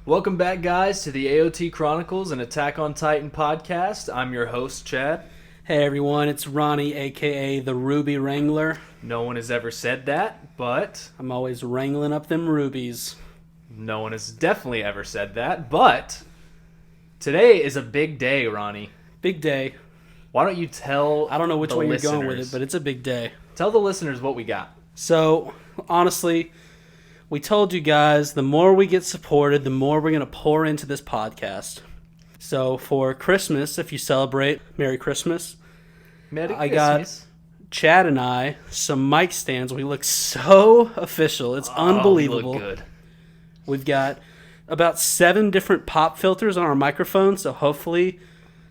Welcome back, guys, to the AoT Chronicles, an Attack on Titan podcast. I'm your host, Chad. Hey everyone, it's Ronnie, aka the Ruby Wrangler. No one has ever said that, but... I'm always wrangling up them rubies. No one has definitely ever said that, but... Today is a big day, Ronnie. Big day. Why don't you tell I don't know which the way listeners, you're going with it, but it's a big day. Tell the listeners what we got. So, honestly, we told you guys the more we get supported, the more we're going to pour into this podcast. So, for Christmas, if you celebrate, Merry Christmas. Merry I Christmas. got Chad and I some mic stands. We look so official. It's unbelievable. We look good. We've got about 7 different pop filters on our microphone, so hopefully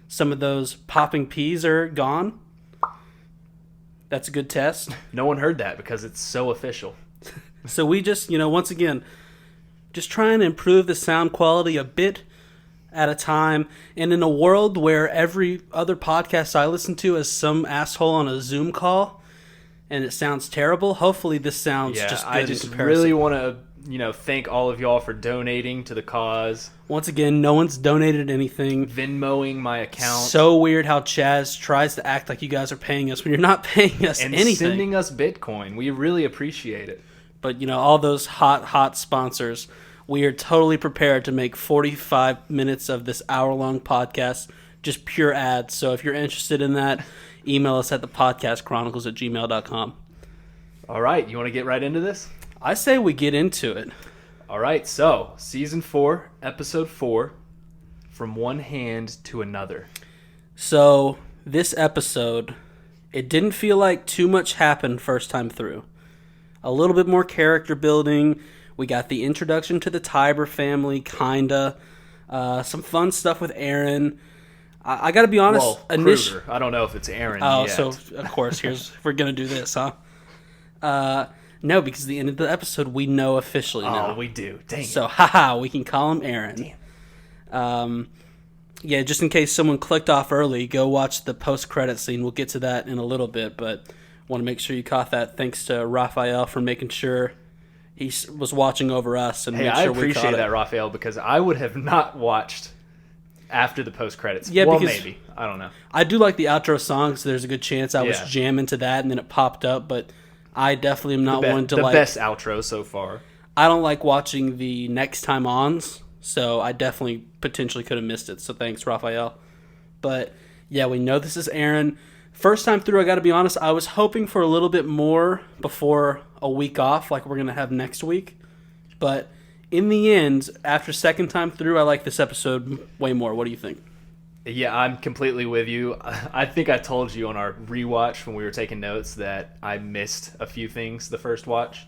some of those popping peas are gone. That's a good test. No one heard that because it's so official. So we just, once again, just trying to improve the sound quality a bit at a time. And in a world where every other podcast I listen to is some asshole on a Zoom call and it sounds terrible, hopefully this sounds just good I just in comparison. really want to, thank all of y'all for donating to the cause. Once again, no one's donated anything. Venmoing my account. So weird how Chaz tries to act like you guys are paying us when you're not paying us and anything. sending us Bitcoin. We really appreciate it. But, all those hot sponsors, we are totally prepared to make 45 minutes of this hour-long podcast just pure ads. So if you're interested in that, email us at thepodcastchronicles@gmail.com. All right, you want to get right into this? I say we get into it. All right, so Season 4, Episode 4, From One Hand to Another. So this episode, it didn't feel like too much happened first time through. A little bit more character building. We got the introduction to the Tybur family, kinda. Some fun stuff with Eren. I gotta be honest. Well, Kruger. I don't know if it's Eren Oh, yet. so of course, we're gonna do this, huh? No, because at the end of the episode, we know officially now. Oh, we do. Dang So, it. haha, we can call him Eren. Damn. Yeah, just in case someone clicked off early, go watch the post-credit scene. We'll get to that in a little bit, but want to make sure you caught that. Thanks to Raphael for making sure he was watching over us and Hey, make I sure we caught appreciate it. that, Raphael, because I would have not watched after the post-credits. Yeah, well, because maybe. I don't know. I do like the outro song, so there's a good chance I was Yeah. jamming to that, and then it popped up, but I definitely am not one to the like... best outro so far. I don't like watching the next time ons, so I definitely potentially could have missed it. So thanks, Raphael. But yeah, we know this is Eren. First time through, I got to be honest, I was hoping for a little bit more before a week off, like we're going to have next week. But in the end, after second time through, I like this episode way more. What do you think? Yeah, I'm completely with you. I think I told you on our rewatch when we were taking notes that I missed a few things the first watch.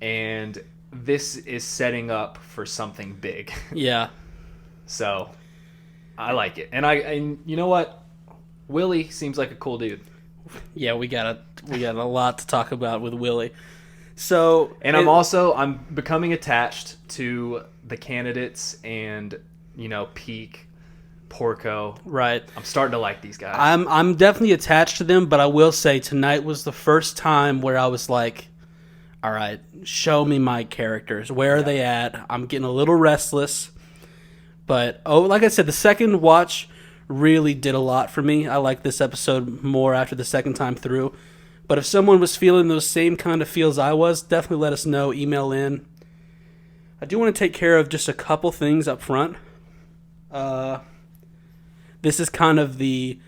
And this is setting up for something big. Yeah. So, I like it. And you know what? Willie seems like a cool dude. Yeah, we got a lot to talk about with Willie. So, And I'm becoming attached to the candidates and, Peak, Porco. right. I'm starting to like these guys. I'm definitely attached to them, but I will say tonight was the first time where I was like, all right, show me my characters. Where are they at? I'm getting a little restless. But, like I said, the second watch really did a lot for me. I like this episode more after the second time through. But if someone was feeling those same kind of feels I was, definitely let us know. Email in. I do want to take care of just a couple things up front. This is kind of the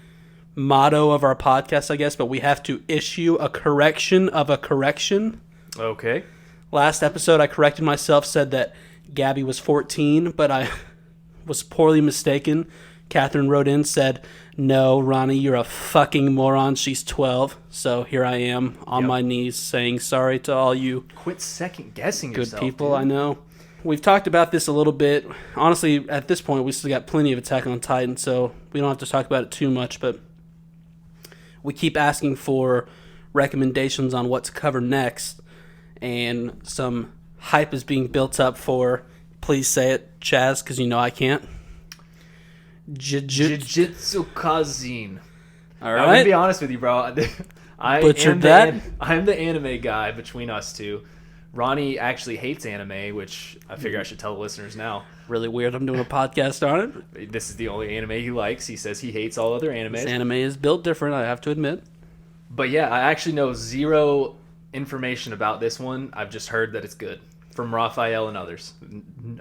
motto of our podcast, I guess, but we have to issue a correction of a correction. Okay. Last episode, I corrected myself, said that Gabby was 14, but I was poorly mistaken. Catherine wrote in, said, no, Ronnie, you're a fucking moron. She's 12. So here I am on my knees saying sorry to all you Quit second guessing good yourself, people. dude. I know. We've talked about this a little bit. Honestly, at this point, we still got plenty of Attack on Titan, so we don't have to talk about it too much, but we keep asking for recommendations on what to cover next, and some hype is being built up for, please say it, Chaz, because I can't. Jujutsu Kaisen. All I'm gonna right. be honest with you, bro. Butchered that. I'm the anime guy between us two. Ronnie actually hates anime, which I figure I should tell the listeners now. Really weird. I'm doing a podcast on it. This is the only anime he likes. He says he hates all other animes. This anime is built different, I have to admit. But yeah, I actually know zero information about this one. I've just heard that it's good from Raphael and others.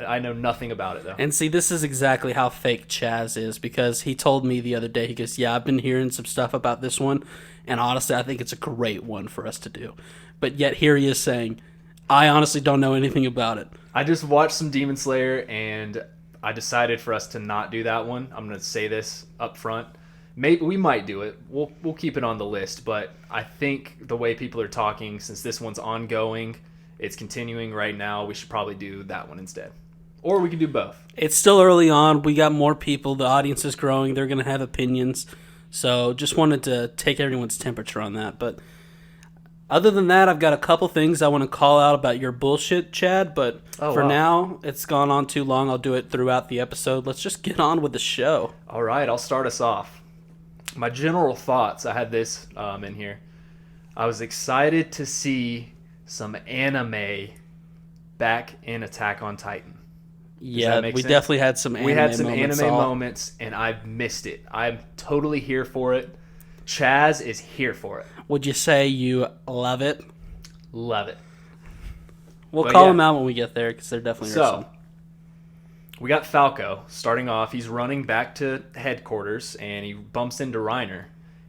I know nothing about it, though. And see, this is exactly how fake Chaz is, because he told me the other day, he goes, yeah, I've been hearing some stuff about this one, and honestly, I think it's a great one for us to do. But yet here he is saying, I honestly don't know anything about it. I just watched some Demon Slayer, and I decided for us to not do that one. I'm going to say this up front. Maybe we might do it. We'll keep it on the list, but I think the way people are talking, since this one's ongoing, it's continuing right now, we should probably do that one instead. Or we could do both. It's still early on. We got more people. The audience is growing. They're going to have opinions. So just wanted to take everyone's temperature on that. But other than that, I've got a couple things I want to call out about your bullshit, Chad. But now, it's gone on too long. I'll do it throughout the episode. Let's just get on with the show. All right, I'll start us off. My general thoughts, I had this in here. I was excited to see some anime back in Attack on Titan. Yeah, we definitely had some anime moments, and I've missed it. I'm totally here for it. Chaz is here for it. Would you say you love it? Love it. We'll call them out when we get there, because they're definitely some. We got Falco starting off. He's running back to headquarters, and he bumps into Reiner.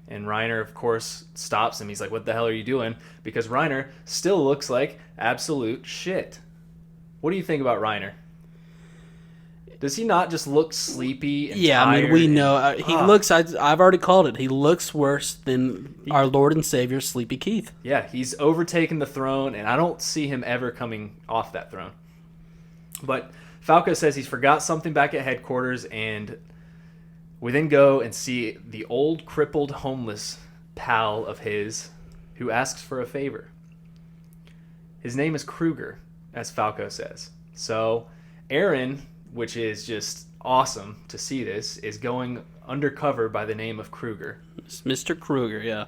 And Reiner, of course, stops him. He's like, what the hell are you doing? Because Reiner still looks like absolute shit. What do you think about Reiner? Does he not just look sleepy and tired? I mean, we know. He looks, I've already called it, he looks worse than our Lord and Savior, Sleepy Keith. Yeah, he's overtaken the throne, and I don't see him ever coming off that throne. But Falco says he's forgot something back at headquarters, and we then go and see the old, crippled, homeless pal of his who asks for a favor. His name is Kruger, as Falco says. So Eren, which is just awesome to see this, is going undercover by the name of Kruger. It's Mr. Kruger, yeah.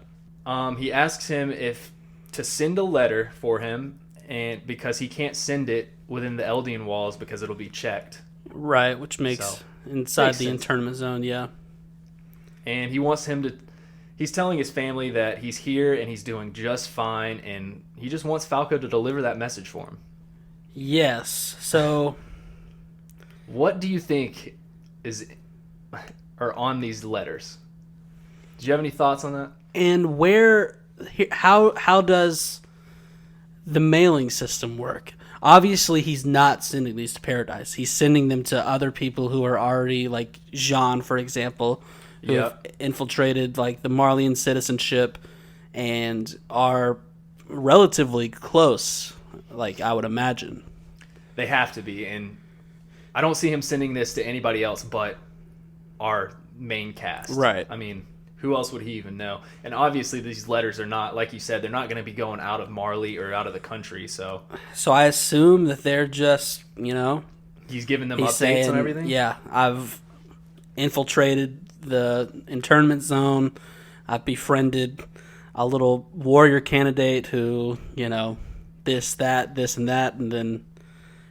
He asks him if to send a letter for him, and because he can't send it within the Eldian walls because it'll be checked. Right, which makes inside the internment zone, yeah. And he wants him to... He's telling his family that he's here and he's doing just fine, and he just wants Falco to deliver that message for him. Yes, so... What do you think are on these letters? Do you have any thoughts on that? And how does the mailing system work? Obviously, he's not sending these to Paradise. He's sending them to other people who are already, like Jean, for example, who have infiltrated like the Marleyan citizenship and are relatively close, like I would imagine. They have to be, and I don't see him sending this to anybody else but our main cast. Right. I mean, who else would he even know? And obviously these letters are not, like you said, they're not going to be going out of Marley or out of the country, so... So I assume that they're just, He's giving them updates on everything? Yeah, I've infiltrated the internment zone. I've befriended a little warrior candidate who, this, and that, and then...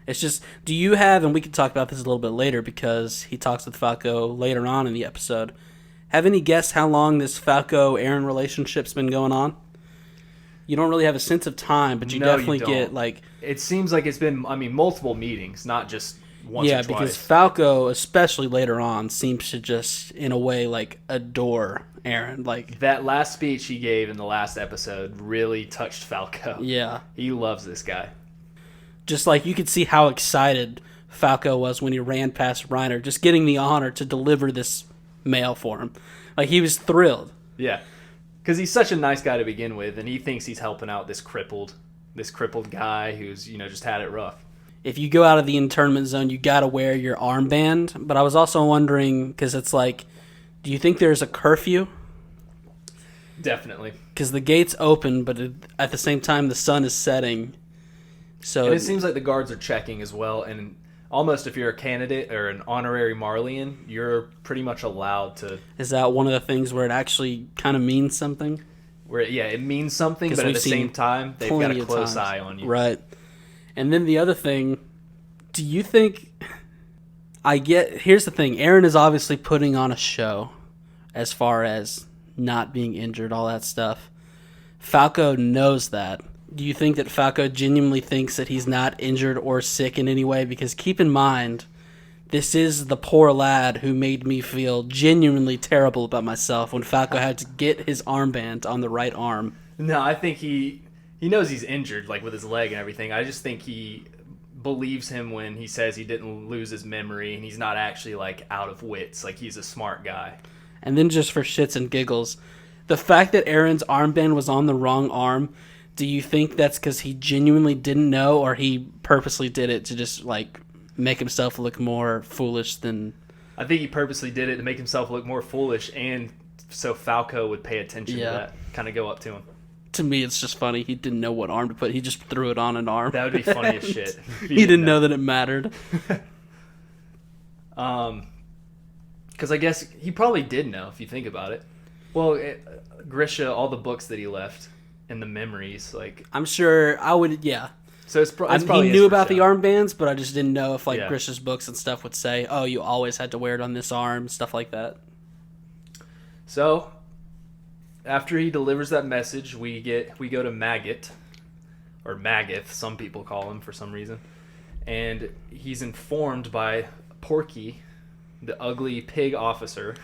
It's just, do you have, and we can talk about this a little bit later because he talks with Falco later on in the episode, have any guess how long this Falco-Eren relationship's been going on? You don't really have a sense of time, but you definitely get, like... It seems like it's been, multiple meetings, not just once or twice. Yeah, because Falco, especially later on, seems to just, in a way, like, adore Eren. Like, that last speech he gave in the last episode really touched Falco. Yeah. He loves this guy. Just like you could see how excited Falco was when he ran past Reiner, just getting the honor to deliver this mail for him. Like, he was thrilled. Yeah, because he's such a nice guy to begin with, and he thinks he's helping out this crippled guy who's just had it rough. If you go out of the internment zone, you got to wear your armband. But I was also wondering, because it's like, do you think there's a curfew? Definitely. Because the gates open, but at the same time the sun is setting. So and it seems like the guards are checking as well, and almost if you're a candidate or an honorary Marleyan, you're pretty much allowed to... Is that one of the things where it actually kind of means something? Where it means something, but at the same time, they've got a close eye on you. Right. And then the other thing, do you think... Here's the thing. Eren is obviously putting on a show as far as not being injured, all that stuff. Falco knows that. Do you think that Falco genuinely thinks that he's not injured or sick in any way? Because keep in mind, this is the poor lad who made me feel genuinely terrible about myself when Falco had to get his armband on the right arm. No, I think he knows he's injured, like with his leg and everything. I just think he believes him when he says he didn't lose his memory and he's not actually like out of wits. Like he's a smart guy. And then just for shits and giggles, the fact that Eren's armband was on the wrong arm, do you think that's because he genuinely didn't know, or he purposely did it to just like make himself look more foolish than... I think he purposely did it to make himself look more foolish and so Falco would pay attention to that, kind of go up to him. To me, it's just funny. He didn't know what arm to put. He just threw it on an arm. That would be funny as shit. He didn't know that it mattered. Because I guess he probably did know, if you think about it. Well, Grisha, all the books that he left and the memories, like... I'm sure I would, yeah. So it's probably he knew about the armbands, but I just didn't know if like Yeah. Grisha's books and stuff would say, oh, you always had to wear it on this arm, stuff like that. So, after he delivers that message, we go to Maggot, or Magath, some people call him for some reason, and he's informed by Porky, the ugly pig officer.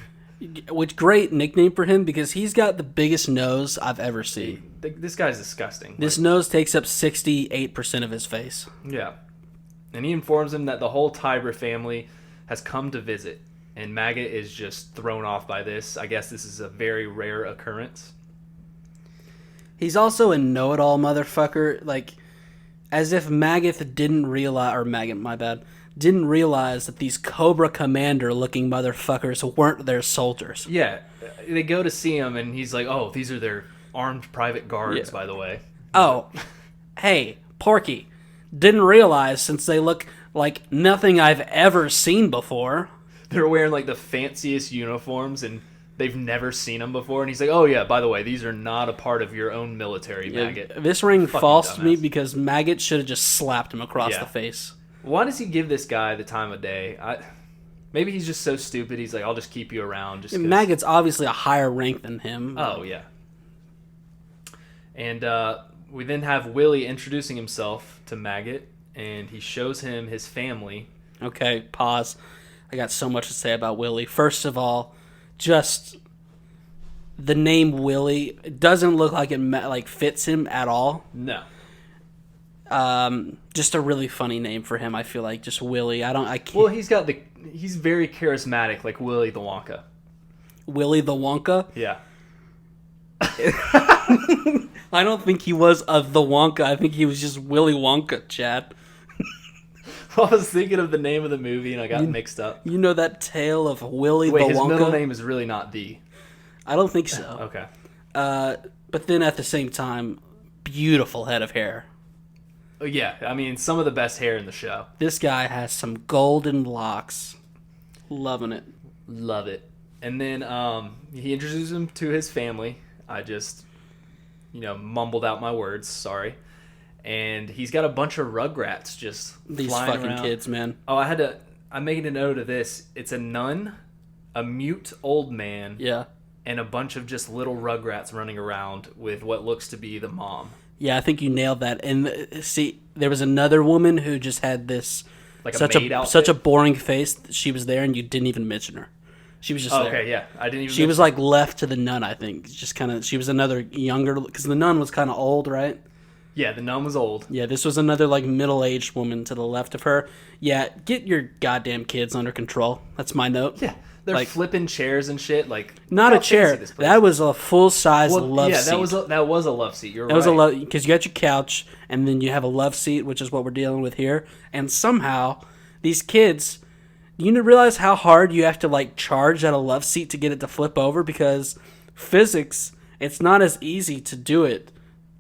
Which great nickname for him because he's got the biggest nose I've ever seen. This guy's disgusting. This nose takes up 68% of his face. Yeah. And he informs him that the whole Tybur family has come to visit. And Maggot is just thrown off by this. I guess this is a very rare occurrence. He's also a know-it-all motherfucker. Like, as if Magath didn't realize that these Cobra Commander-looking motherfuckers weren't their soldiers. Yeah. They go to see him, and he's like, oh, these are their armed private guards, by the way. Oh, hey, Porky. Didn't realize since they look like nothing I've ever seen before. They're wearing like the fanciest uniforms and they've never seen them before. And he's like, oh yeah, by the way, these are not a part of your own military, Maggot. This rang Fucking false to me dumbass. because Maggot should have just slapped him across the face. Why does he give this guy the time of day? Maybe he's just so stupid. He's like, I'll just keep you around. Just 'cause. Maggot's obviously a higher rank than him. Oh, yeah. And we then have Willie introducing himself to Maggot, and he shows him his family. Okay, pause. I got so much to say about Willie. First of all, just the name Willie doesn't look like it fits him at all. No. Just a really funny name for him. I feel like just Willie. I can't. Well, he's very charismatic, like Willy the Wonka. Willie the Wonka. Yeah. I don't think he was the Wonka. I think he was just Willy Wonka, Chad. I was thinking of the name of the movie and I got mixed up. You know that tale of Willy the Wait, his Wonka? middle name is really not D. I don't think so. Okay. But then at the same time, beautiful head of hair. Yeah, I mean, some of the best hair in the show. This guy has some golden locks. Loving it. Love it. And then he introduces him to his family. I just, mumbled out my words. Sorry. And he's got a bunch of Rugrats just These flying fucking around. kids, man. Oh, I'm making a note of this. It's a nun, a mute old man, Yeah. and a bunch of just little Rugrats running around with what looks to be the mom. Yeah, I think you nailed that. And see, there was another woman who just had this Like a such maid a outfit? such a boring face. She was there, and you didn't even mention her. She was just there. Okay, yeah. I didn't even She was like left to the nun, I think. Just kind of. She was another younger, because the nun was kind of old, right? Yeah, the nun was old. Yeah, this was another like middle-aged woman to the left of her. Yeah, get your goddamn kids under control. That's my note. Yeah, they're Like- flipping chairs and shit. Like Not how a chair. fancy this place That is. was a full-size love yeah, seat. that was a love seat. You're That right. was a love, because you got your couch, and then you have a love seat, which is what we're dealing with here. And somehow, these kids, you realize how hard you have to like charge at a love seat to get it to flip over? Because physics, it's not as easy to do it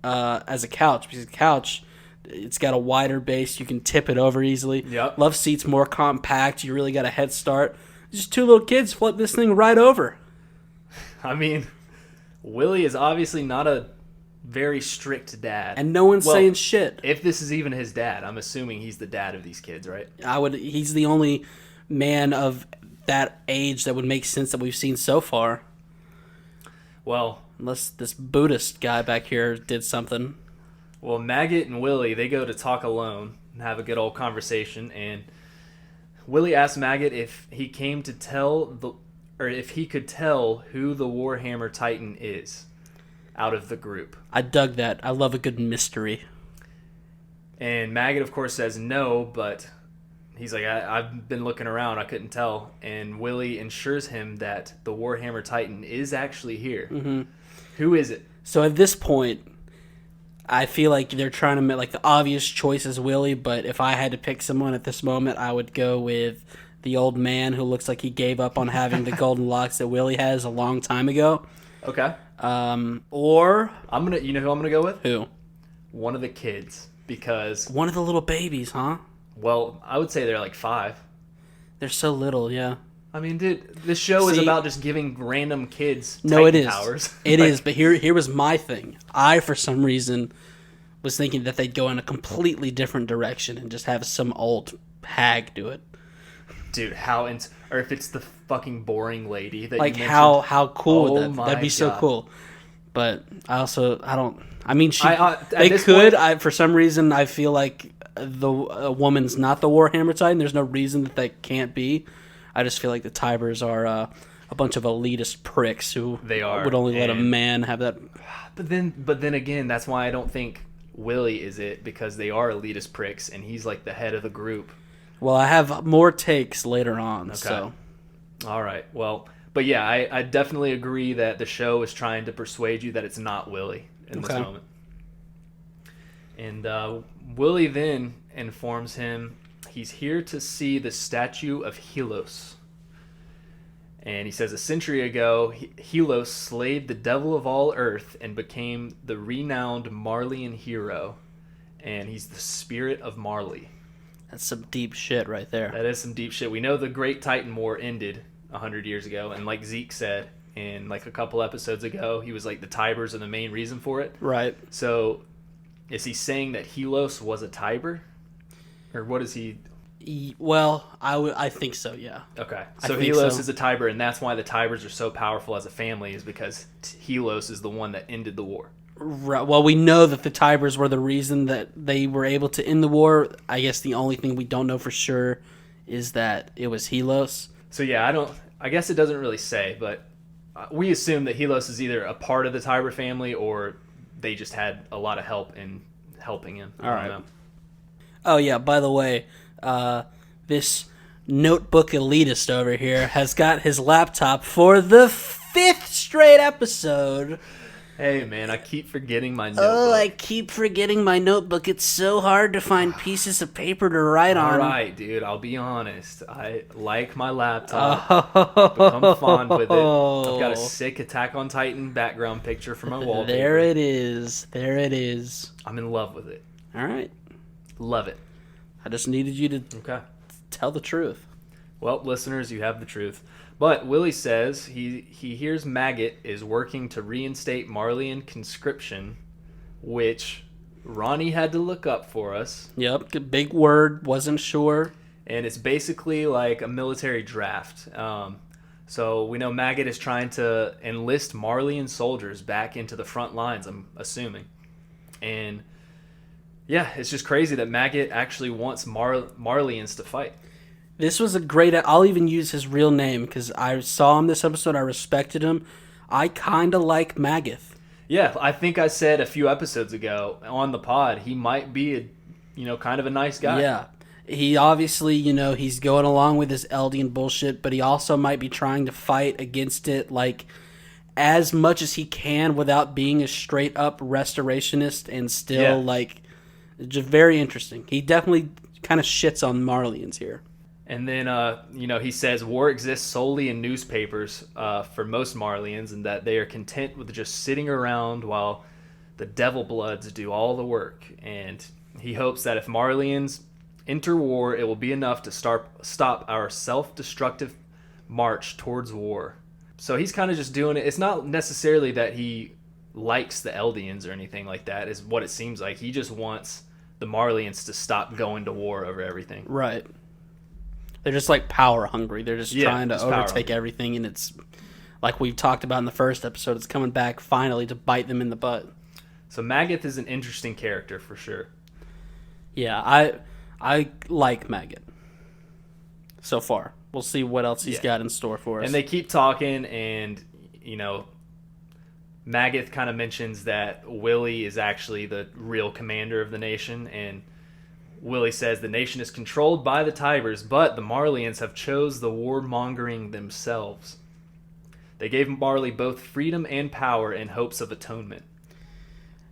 as a couch. Because a couch, it's got a wider base, you can tip it over easily. Yep. Love seat's more compact. You really got a head start. Just two little kids flip this thing right over. I mean, Willie is obviously not a very strict dad. And no one's saying shit. If this is even his dad, I'm assuming he's the dad of these kids, right? He's the only man of that age that would make sense that we've seen so far. Well, unless this Buddhist guy back here did something. Well, Maggot and Willie, they go to talk alone and have a good old conversation, and Willie asks Maggot if he came to if he could tell who the Warhammer Titan is out of the group. I dug that. I love a good mystery. And Maggot, of course, says no, but he's like, I've been looking around, I couldn't tell. And Willie assures him that the Warhammer Titan is actually here. Mm-hmm. Who is it? So at this point, I feel like they're trying to make, like, the obvious choice is Willie, but if I had to pick someone at this moment, I would go with the old man who looks like he gave up on having the golden locks that Willie has a long time ago. Okay. Or you know who I'm gonna go with? Who? One of the kids, because one of the little babies, huh? Well, I would say they're like 5. They're so little, yeah. I mean, dude, this show is about just giving random kids Titan powers. It is, but here was my thing. I, for some reason, was thinking that they'd go in a completely different direction and just have some old hag do it. Dude, or if it's the fucking boring lady that like you mentioned. how cool would that? That'd be so cool. But they could. For some reason, I feel like a woman's not the Warhammer Titan. There's no reason that can't be. I just feel like the Tyburs are a bunch of elitist pricks who would only let a man have that. But then again, that's why I don't think Willie is it, because they are elitist pricks, and he's like the head of the group. Well, I have more takes later on. Okay. So. All right. Well, but yeah, I definitely agree that the show is trying to persuade you that it's not Willie in this moment. And Willie then informs him he's here to see the statue of Helos. And he says a century ago, Helos slayed the devil of all earth and became the renowned Marleyan hero. And he's the spirit of Marley. That's some deep shit right there. That is some deep shit. We know the Great Titan War ended 100 years ago. And like Zeke said in like a couple episodes ago, he was like the Tyburs are the main reason for it. Right. So is he saying that Helos was a Tybur? Or what is he... Well, I think so, yeah. Okay. So Helos is a Tybur, and that's why the Tyburs are so powerful as a family, is because Helos is the one that ended the war. Right. Well, we know that the Tyburs were the reason that they were able to end the war. I guess the only thing we don't know for sure is that it was Helos. So yeah, I guess it doesn't really say, but we assume that Helos is either a part of the Tybur family or they just had a lot of help in helping him. All right. Oh yeah, by the way, this notebook elitist over here has got his laptop for the 5th straight episode. Hey man, I keep forgetting my notebook. Oh, I keep forgetting my notebook. It's so hard to find pieces of paper to write on. All right, dude, I'll be honest. I like my laptop. Become fond with it. I've got a sick Attack on Titan background picture for my wallpaper. There it is. There it is. I'm in love with it. All right. Love it. I just needed you to tell the truth. Well, listeners, you have the truth. But Willie says he hears Maggot is working to reinstate Marleyan conscription, which Ronnie had to look up for us. Yep, big word, wasn't sure. And it's basically like a military draft. So we know Maggot is trying to enlist Marleyan soldiers back into the front lines, I'm assuming. And yeah, it's just crazy that Maggot actually wants Marleyans to fight. This was a great... I'll even use his real name because I saw him this episode. I respected him. I kind of like Maggot. Yeah, I think I said a few episodes ago on the pod, he might be kind of a nice guy. Yeah. He obviously, he's going along with his Eldian bullshit, but he also might be trying to fight against it like as much as he can without being a straight up restorationist and still just very interesting. He definitely kind of shits on Marleyans here. And then, he says war exists solely in newspapers for most Marleyans, and that they are content with just sitting around while the Devil Bloods do all the work. And he hopes that if Marleyans enter war, it will be enough to stop our self-destructive march towards war. So he's kind of just doing it. It's not necessarily that he likes the Eldians or anything like that, is what it seems like. He just wants the Marleyans to stop going to war over everything. Right. They're just like power hungry. They're just trying to overtake everything, and it's like we've talked about in the first episode, it's coming back finally to bite them in the butt. So Maggoth is an interesting character for sure. Yeah, I like Maggot so far. We'll see what else he's got in store for us. And they keep talking, and, you know, Maggoth kind of mentions that Willie is actually the real commander of the nation, and Willie says the nation is controlled by the Tyburs, but the Marleyans have chose the warmongering themselves. They gave Marley both freedom and power in hopes of atonement.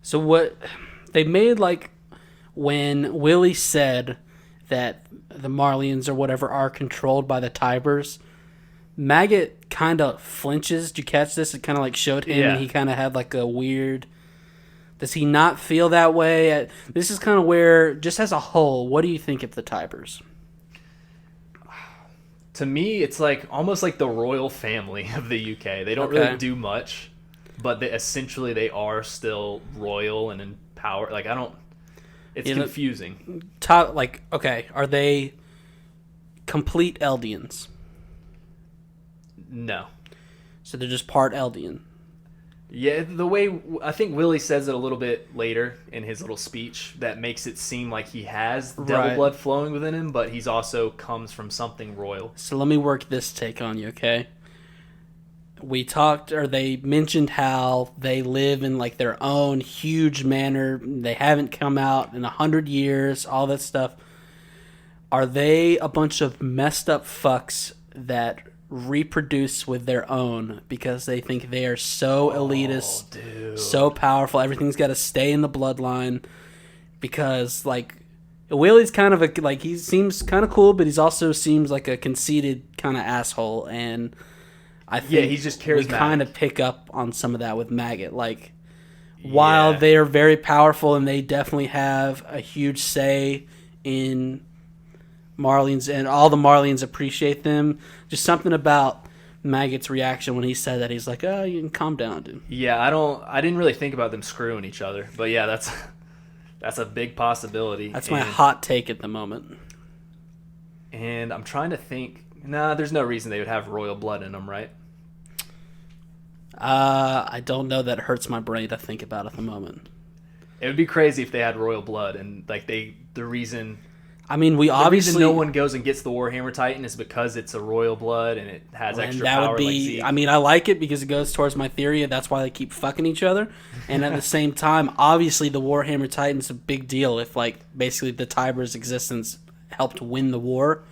So what they made, like, when Willie said that the Marleyans or whatever are controlled by the Tyburs, Maggot kind of flinches. Did you catch this? It kind of like showed him, and he kind of had like a weird... Does he not feel that way? This is kind of where, just as a whole, what do you think of the Tyburs? To me, it's like almost like the royal family of the UK. They don't really do much, but essentially they are still royal and in power. Like, I don't... It's confusing. Are they complete Eldians? No. So they're just part Eldian. Yeah, the way I think Willie says it a little bit later in his little speech, that makes it seem like he has devil blood flowing within him, but he's also comes from something royal. So let me work this take on you, okay? They mentioned how they live in like their own huge manor. They haven't come out in 100 years, all that stuff. Are they a bunch of messed up fucks that reproduce with their own because they think they are so elitist, so powerful, everything's got to stay in the bloodline? Because like Willie's kind of he seems kind of cool, but he's also seems like a conceited kind of asshole, and I think he's just charismatic. We kind of pick up on some of that with Maggot. Like, while they are very powerful and they definitely have a huge say in Marleyans, and all the Marleyans appreciate them, just something about Maggot's reaction when he said that, he's like, "Oh, you can calm down, dude." Yeah, I didn't really think about them screwing each other, but yeah, that's a big possibility. That's my hot take at the moment. And I'm trying to think. Nah, there's no reason they would have royal blood in them, right? I don't know. That hurts my brain to think about at the moment. It would be crazy if they had royal blood, and like the reason no one goes and gets the Warhammer Titan is because it's a royal blood and it has extra power. Would be, I like it because it goes towards my theory. That's why they keep fucking each other. And at the same time, obviously the Warhammer Titan's a big deal. If like basically the Tybur's existence helped win the war,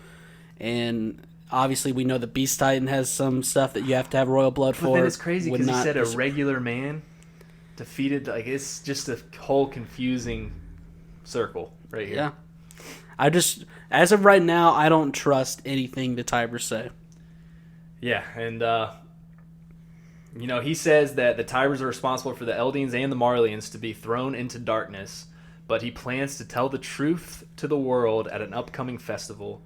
and obviously we know the Beast Titan has some stuff that you have to have royal blood for. But then it's crazy because he said a regular man defeated. Like, it's just a whole confusing circle right here. Yeah. As of right now, I don't trust anything the Tyburs say. Yeah, and, he says that the Tyburs are responsible for the Eldians and the Marleyans to be thrown into darkness, but he plans to tell the truth to the world at an upcoming festival.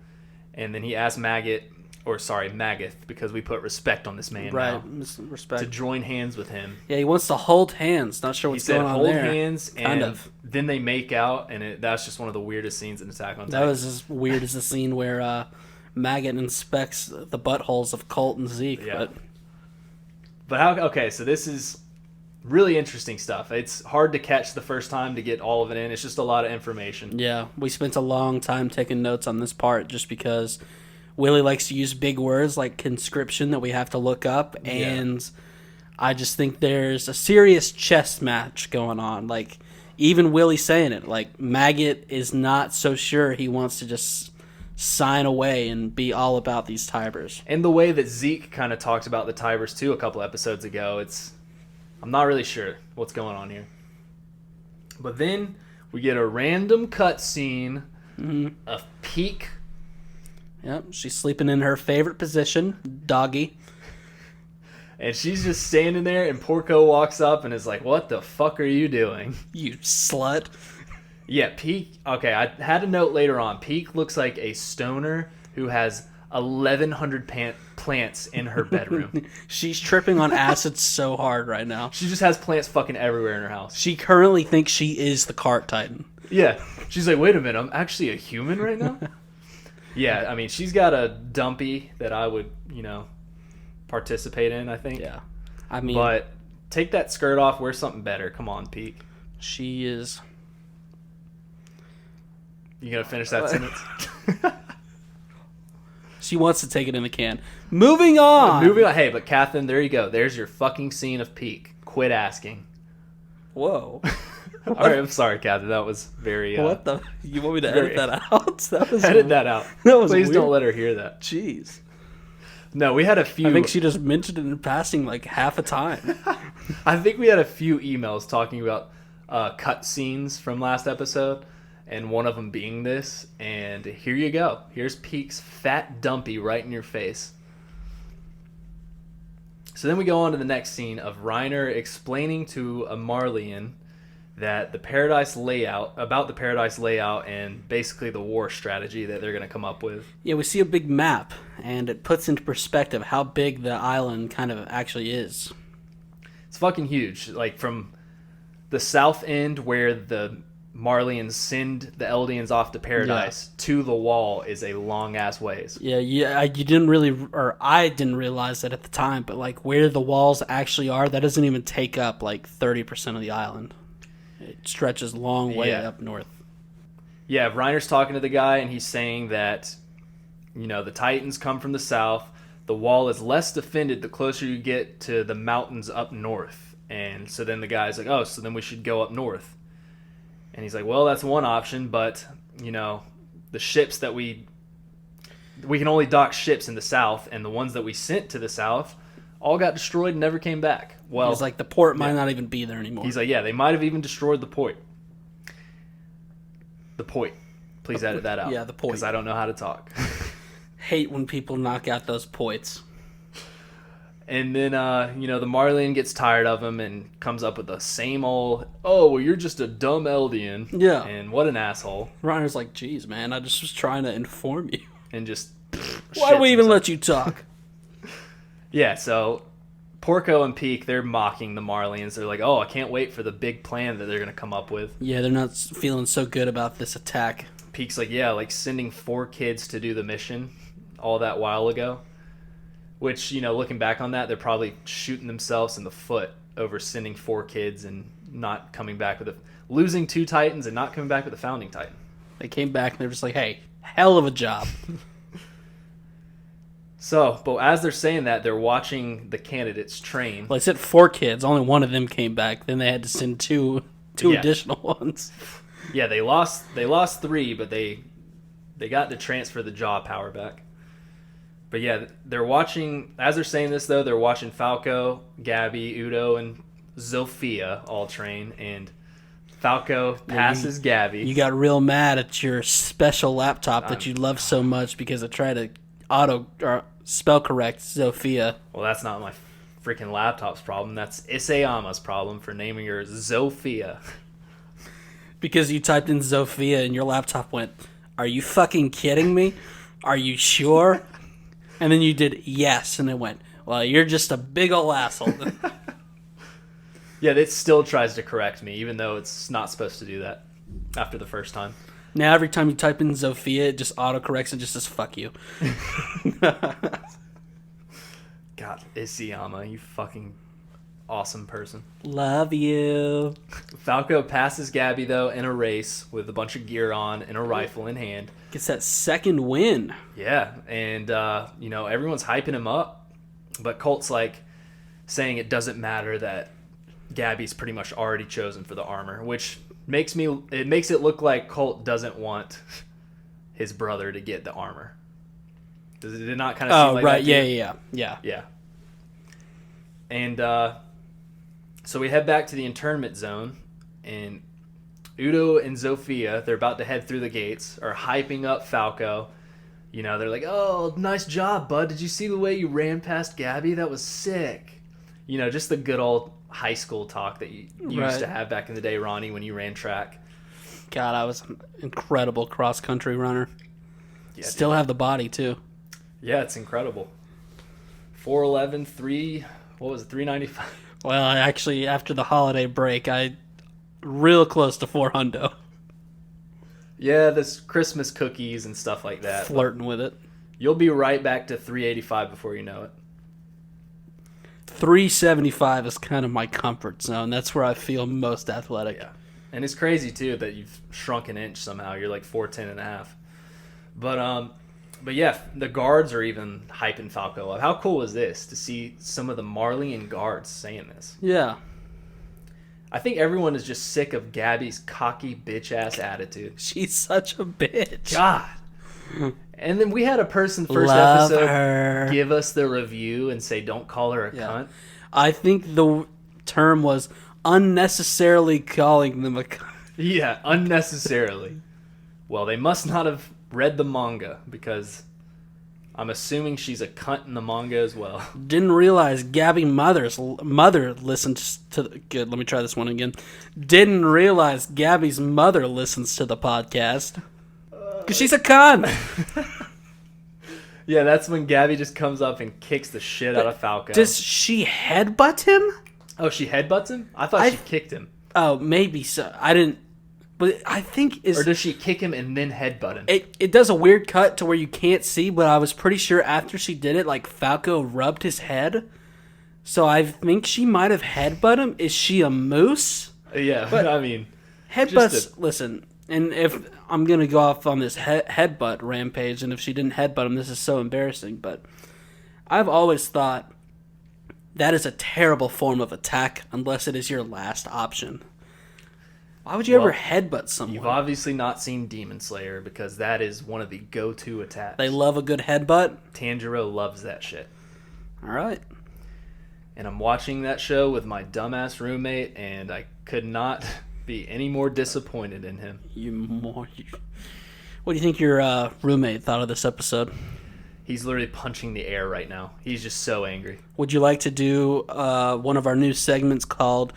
And then he asks Maggoth, because we put respect on this man now, respect, to join hands with him. Yeah, he wants to hold hands. Not sure what's going on there. He said hold hands, and then they make out, and that's just one of the weirdest scenes in Attack on Titan. That was as weird as the scene where Maggot inspects the buttholes of Colt and Zeke. Yeah. So this is really interesting stuff. It's hard to catch the first time to get all of it in. It's just a lot of information. Yeah, we spent a long time taking notes on this part just because Willie likes to use big words like conscription that we have to look up, and I just think there's a serious chess match going on. Like, even Willie saying it, like, Maggot is not so sure he wants to just sign away and be all about these Tyburs. And the way that Zeke kind of talked about the Tyburs too a couple episodes ago, I'm not really sure what's going on here. But then we get a random cutscene of Peak. Yep, she's sleeping in her favorite position, doggy. And she's just standing there, and Porco walks up and is like, "What the fuck are you doing? You slut." Yeah, Peak. Okay, I had a note later on. Peak looks like a stoner who has 1,100 plants in her bedroom. She's tripping on acid so hard right now. She just has plants fucking everywhere in her house. She currently thinks she is the cart titan. Yeah. She's like, wait a minute, I'm actually a human right now? Yeah, I mean, she's got a dumpy that I would, participate in, I think. Yeah. I mean... But take that skirt off, wear something better. Come on, Peak. She is... You gonna finish that sentence? She wants to take it in the can. Moving on! Hey, but Catherine, there you go. There's your fucking scene of Peak. Quit asking. Whoa. All right, I'm sorry, Catherine. That was very... what the... You want me to edit that out? Edit that out. That was Please weird. don't let her hear that. Jeez. No, we had a few... I think she just mentioned it in passing like half a time. I think we had a few emails talking about cut scenes from last episode, and one of them being this. And here you go. Here's Peak's fat dumpy right in your face. So then we go on to the next scene of Reiner explaining to a Marleyan that the paradise layout and basically the war strategy that they're going to come up with. Yeah, we see a big map, and it puts into perspective how big the island kind of actually is. It's fucking huge. Like, from the south end where the Marleyans send the Eldians off to paradise to the wall is a long-ass ways. Yeah, you didn't really, or I didn't realize that at the time, but like where the walls actually are, that doesn't even take up like 30% of the island. It stretches long way up north. Yeah, Reiner's talking to the guy, and he's saying that, the Titans come from the south. The wall is less defended the closer you get to the mountains up north. And so then the guy's like, oh, so then we should go up north. And he's like, well, that's one option, but, the ships that we can only dock ships in the south, and the ones that we sent to the south all got destroyed and never came back. Well, he's like, the port might not even be there anymore. He's like, yeah, they might have even destroyed the point. The point. Please edit that out. Yeah, the point. Because I don't know how to talk. Hate when people knock out those points. And then, the Marleyan gets tired of him and comes up with the same old, oh, well, you're just a dumb Eldian. Yeah. And what an asshole. Reiner's like, geez, man, I just was trying to inform you. And just why do we even let you talk? Yeah, so Porco and Peak, they're mocking the Marleyans. They're like, oh, I can't wait for the big plan that they're going to come up with. Yeah, they're not feeling so good about this attack. Peak's like, yeah, like sending 4 kids to do the mission all that while ago. Which, looking back on that, they're probably shooting themselves in the foot over sending 4 kids and not coming back with losing 2 Titans and not coming back with a founding Titan. They came back and they're just like, hey, hell of a job. So, but as they're saying that, they're watching the candidates train. Well, I said 4 kids. Only one of them came back. Then they had to send two additional ones. Yeah, they lost 3, but they got to transfer the jaw power back. But yeah, they're watching, as they're saying this though, they're watching Falco, Gabby, Udo, and Zofia all train, and Falco passes Gabby. You got real mad at your special laptop that you love so much because it tried to spell correct Zofia. Well, that's not my freaking laptop's problem. That's Isayama's problem for naming her Zofia. Because you typed in Zofia and your laptop went, are you fucking kidding me? Are you sure? And then you did yes, and it went, well, you're just a big ol' asshole. Yeah, it still tries to correct me, even though it's not supposed to do that after the first time. Now every time you type in Zofia, it just autocorrects and just says, fuck you. God, Isayama, you fucking awesome person. Love you. Falco passes Gabby, though, in a race with a bunch of gear on and a rifle in hand. Gets that second win. Yeah, and, everyone's hyping him up, but Colt's, saying it doesn't matter that Gabby's pretty much already chosen for the armor, which makes it look like Colt doesn't want his brother to get the armor. Does it not kind of seem like right. that? Yeah. And so we head back to the internment zone, and Udo and Zofia, they're about to head through the gates, are hyping up Falco. They're like, oh, nice job, bud. Did you see the way you ran past Gabby? That was sick. Just the good old high school talk that you used to have back in the day, Ronnie, when you ran track. God, I was an incredible cross-country runner. Yeah, Still have the body, too. Yeah, it's incredible. 411, what was it, 395? Well, actually, after the holiday break, I real close to 400. Yeah, this Christmas cookies and stuff like that. Flirting with it. You'll be right back to 385 before you know it. 375 is kind of my comfort zone. That's where I feel most athletic. Yeah. And it's crazy, too, that you've shrunk an inch somehow. You're like 4'10 and a half. But yeah, the guards are even hyping Falco up. How cool is this to see some of the Marleyan guards saying this? Yeah. I think everyone is just sick of Gabby's cocky bitch-ass attitude. She's such a bitch. God. And then we had a person first Love episode her. give us the review and say don't call her a cunt. I think the term was unnecessarily calling them a cunt. Yeah, unnecessarily. Well, they must not have read the manga because I'm assuming she's a cunt in the manga as well. Didn't realize Gabby's mother listens to the... Good, let me try this one again. Didn't realize Gabby's mother listens to the podcast. Because she's a cunt. Yeah, that's when Gabby just comes up and kicks the shit out of Falco. Does she headbutt him? Oh, she headbutts him? I thought she kicked him. Oh, maybe so. I didn't... But I think Or does she kick him and then headbutt him? It does a weird cut to where you can't see, but I was pretty sure after she did it, like, Falco rubbed his head. So I think she might have headbutt him. Is she a moose? Yeah, but I mean... Headbutts... Listen, and if I'm going to go off on this headbutt rampage, and if she didn't headbutt him, this is so embarrassing, but I've always thought that is a terrible form of attack unless it is your last option. Why would you ever headbutt someone? You've obviously not seen Demon Slayer because that is one of the go-to attacks. They love a good headbutt? Tanjiro loves that shit. All right. And I'm watching that show with my dumbass roommate, and I could not be any more disappointed in him. What do you think your roommate thought of this episode? He's literally punching the air right now. He's just so angry. Would you like to do one of our new segments called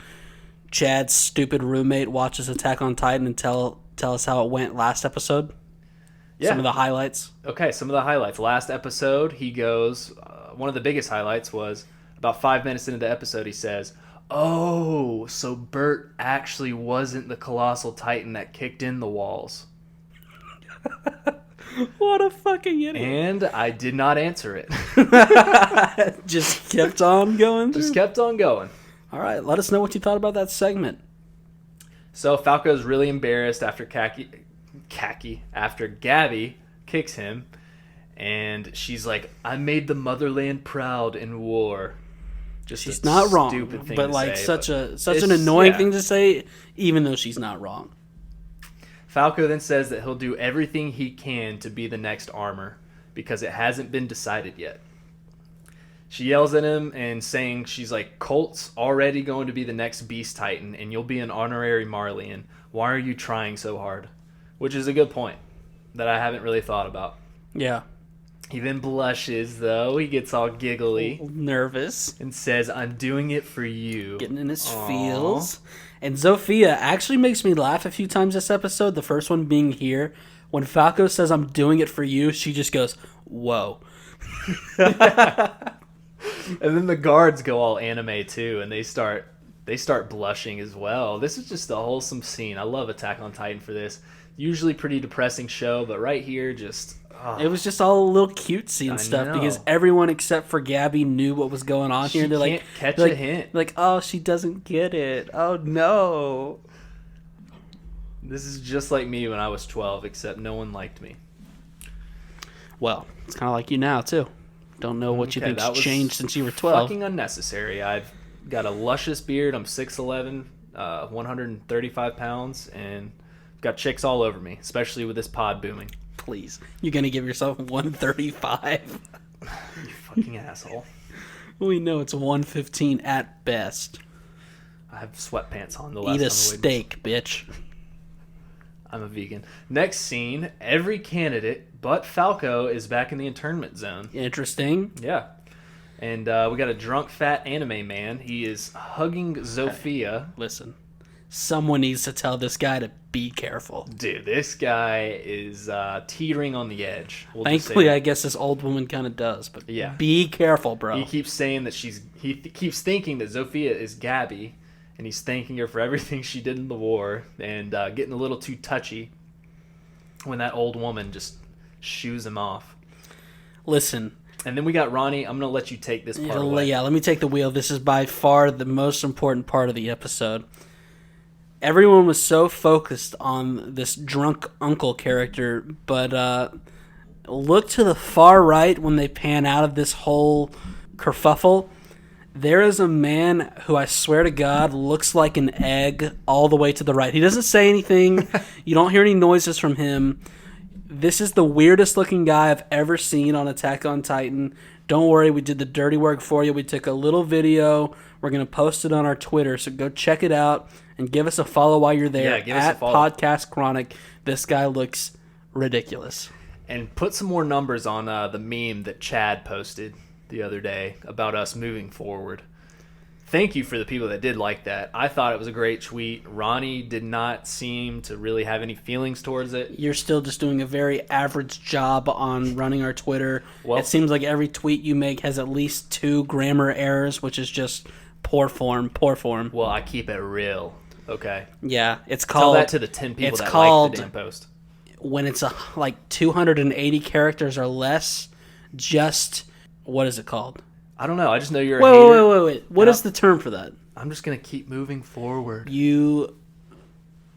Chad's Stupid Roommate Watches Attack on Titan and tell us how it went last episode? Yeah. Some of the highlights. Okay, some of the highlights. Last episode, he goes, one of the biggest highlights was about 5 minutes into the episode, he says, "Oh, so Bert actually wasn't the colossal titan that kicked in the walls." What a fucking idiot. And I did not answer it. Just kept on going through? Just kept on going. All right, let us know what you thought about that segment. So Falco's really embarrassed after after Gabby kicks him, and she's like, "I made the motherland proud in war." Just she's not wrong, stupid thing but to like say, such an annoying thing to say, even though she's not wrong. Falco then says that he'll do everything he can to be the next armor because it hasn't been decided yet. She yells at him and saying she's like, "Colt's already going to be the next Beast Titan and you'll be an honorary Marleyan. Why are you trying so hard?" Which is a good point that I haven't really thought about. Yeah. He then blushes, though. He gets all giggly. Nervous. And says, "I'm doing it for you." Getting in his feels. And Zofia actually makes me laugh a few times this episode. The first one being here. When Falco says, "I'm doing it for you," she just goes, "Whoa." And then the guards go all anime, too, and they start blushing as well. This is just a wholesome scene. I love Attack on Titan for this. Usually pretty depressing show, but right here, just... It was just all a little cutesy and stuff because everyone except for Gabby knew what was going on here. They're can't like, catch a hint. Like, oh, she doesn't get it. Oh no. This is just like me when I was 12, except no one liked me. Well, it's kind of like you now too. Don't know what you think's changed since you were 12. Fucking unnecessary. I've got a luscious beard. I'm 6'11", 135 pounds, and got chicks all over me, especially with this pod booming. Please. You're going to give yourself 135? You fucking asshole. We know it's 115 at best. I have sweatpants on the last Eat time a steak, bitch. I'm a vegan. Next scene, every candidate but Falco is back in the internment zone. Interesting. Yeah. And we got a drunk, fat anime man. He is hugging Zofia. Listen. Someone needs to tell this guy to be careful. Dude, this guy is teetering on the edge. Thankfully, I guess this old woman kind of does, but yeah. Be careful, bro. He keeps saying that he keeps thinking that Zofia is Gabby, and he's thanking her for everything she did in the war, and getting a little too touchy when that old woman just shoos him off. Listen. And then we got Ronnie. I'm going to let you take this part away. Yeah, let me take the wheel. This is by far the most important part of the episode. Everyone was so focused on this drunk uncle character, but look to the far right when they pan out of this whole kerfuffle. There is a man who I swear to God looks like an egg all the way to the right. He doesn't say anything. You don't hear any noises from him. This is the weirdest looking guy I've ever seen on Attack on Titan. Don't worry, we did the dirty work for you. We took a little video. We're going to post it on our Twitter, so go check it out and give us a follow while you're there. Yeah, give us a follow. Podcast Chronic. This guy looks ridiculous. And put some more numbers on the meme that Chad posted the other day about us moving forward. Thank you for the people that did like that. I thought it was a great tweet. Ronnie did not seem to really have any feelings towards it. You're still just doing a very average job on running our Twitter. Well, it seems like every tweet you make has at least 2 grammar errors, which is just poor form. Well, I keep it real, okay? Yeah, it's called... Tell that to the 10 people that like the damn post. When it's like 280 characters or less, just... What is it called? I don't know. I just know you're a hater. Wait. What is the term for that? I'm just going to keep moving forward.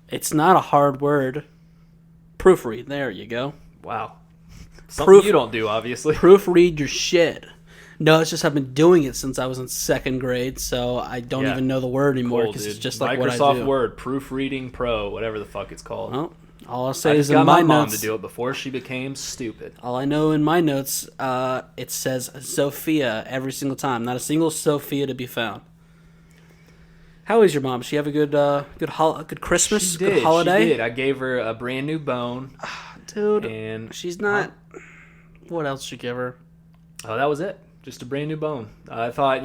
It's not a hard word. Proofread. There you go. Wow. Something you don't do, obviously. Proofread your shit. No, it's just I've been doing it since I was in 2nd grade, so I don't even know the word anymore because it's just like Microsoft what I do. Word, Proofreading Pro, whatever the fuck it's called. Well, all I'll say is in my notes. mom to do it before she became stupid. All I know in my notes, it says Sophia every single time. Not a single Sophia to be found. How is your mom? She have a good Christmas? Good holiday? She did. I gave her a brand new bone. Dude, and she's not... What else did you give her? Oh, that was it. Just a brand new bone. I thought,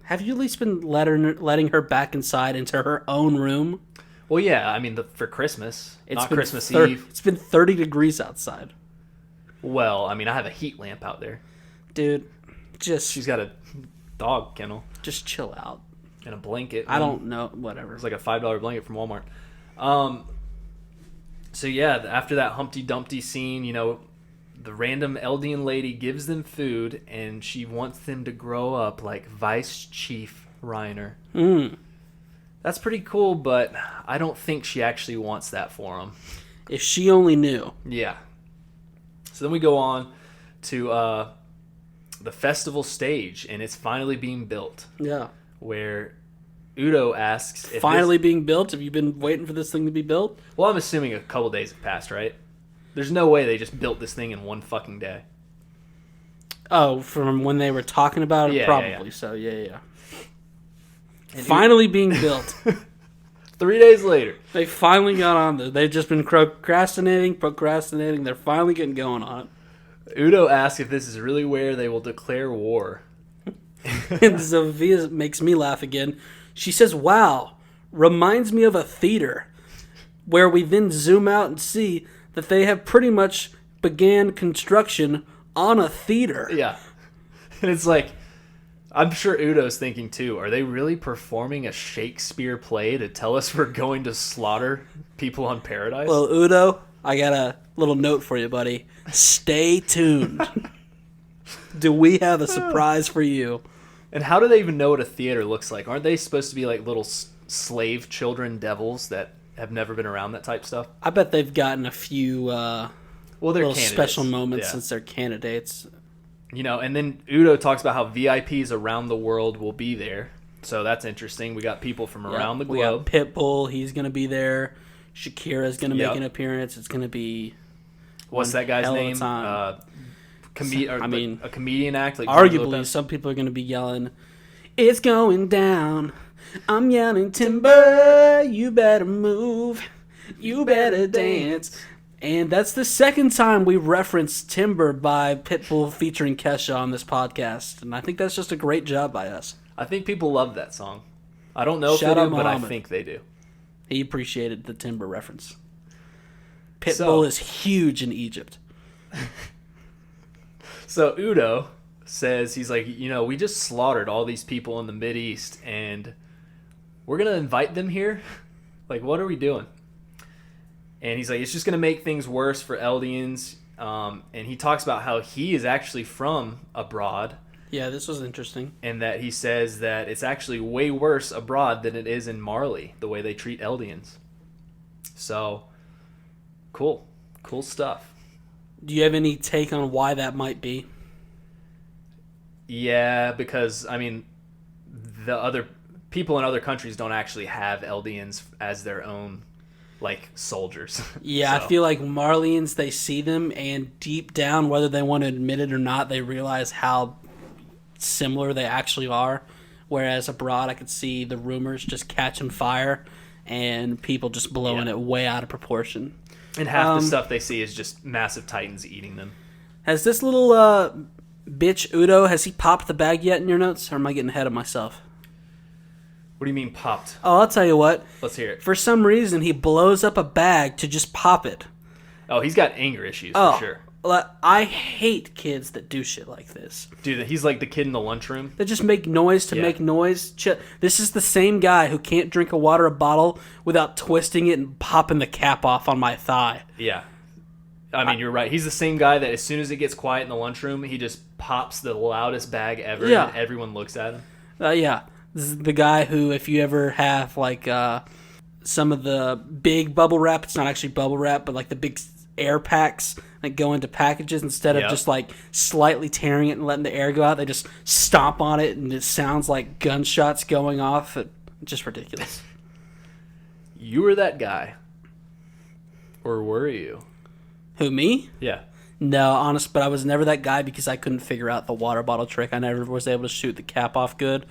Have you at least been letting her back inside into her own room? Well, yeah, I mean, for Christmas, not Christmas Eve. It's been 30 degrees outside. Well, I mean, I have a heat lamp out there. Dude, She's got a dog kennel. Just chill out. And a blanket. I don't know, whatever. It's like a $5 blanket from Walmart. So, yeah, after that Humpty Dumpty scene, the random Eldian lady gives them food, and she wants them to grow up like Vice Chief Reiner. That's pretty cool, but I don't think she actually wants that for them. If she only knew. Yeah. So then we go on to the festival stage, and it's finally being built. Yeah. Where Udo asks... Finally being built? Have you been waiting for this thing to be built? Well, I'm assuming a couple days have passed, right? There's no way they just built this thing in one fucking day. Oh, from when they were talking about it? Yeah, probably. Yeah. So, yeah. And finally being built. 3 days later. They finally got on there. They've just been procrastinating. They're finally getting going on it. Udo asks if this is really where they will declare war. And Zofia makes me laugh again. She says, wow, reminds me of a theater. Where we then zoom out and see that they have pretty much began construction on a theater. Yeah. And it's like, I'm sure Udo's thinking too, are they really performing a Shakespeare play to tell us we're going to slaughter people on Paradise? Well, Udo, I got a little note for you, buddy. Stay tuned. Do we have a surprise for you? And how do they even know what a theater looks like? Aren't they supposed to be like little slave children devils that have never been around that type stuff? I bet they've gotten a few they're little candidates. special moments since they're candidates. And then Udo talks about how VIPs around the world will be there. So that's interesting. We got people from around the globe. We got Pitbull. He's going to be there. Shakira's going to make an appearance. It's going to be... What's that guy's name? A comedian act? Like arguably, some people are going to be yelling, "It's going down. I'm yelling, timber, you better move. You better dance." And that's the second time we referenced Timber by Pitbull featuring Kesha on this podcast. And I think that's just a great job by us. I think people love that song. I don't know if Shout they out do, but Muhammad. I think they do. He appreciated the timber reference. Pitbull is huge in Egypt. So Udo says, he's like, we just slaughtered all these people in the Mideast, and we're going to invite them here? Like, what are we doing? And he's like, it's just going to make things worse for Eldians. And he talks about how he is actually from abroad. Yeah, this was interesting. And that he says that it's actually way worse abroad than it is in Marley, the way they treat Eldians. So, cool. Cool stuff. Do you have any take on why that might be? Yeah, because, the other people in other countries don't actually have Eldians as their own, soldiers. Yeah, so. I feel like Marlians, they see them, and deep down, whether they want to admit it or not, they realize how similar they actually are. Whereas abroad, I could see the rumors just catching fire and people just blowing it way out of proportion. And half the stuff they see is just massive titans eating them. Has this little bitch Udo, has he popped the bag yet in your notes? Or am I getting ahead of myself? What do you mean popped? Oh, I'll tell you what. Let's hear it. For some reason, he blows up a bag to just pop it. Oh, he's got anger issues for sure. I hate kids that do shit like this. Dude, he's like the kid in the lunchroom. They just make noise to make noise. This is the same guy who can't drink a water bottle without twisting it and popping the cap off on my thigh. Yeah. You're right. He's the same guy that as soon as it gets quiet in the lunchroom, he just pops the loudest bag ever and everyone looks at him. Yeah. This is the guy who, if you ever have some of the big bubble wrap, it's not actually bubble wrap, but the big air packs that go into packages, instead of just slightly tearing it and letting the air go out, they just stomp on it and it sounds like gunshots going off. It's just ridiculous. You were that guy. Or were you? Who, me? Yeah. No, honest, but I was never that guy because I couldn't figure out the water bottle trick. I never was able to shoot the cap off good.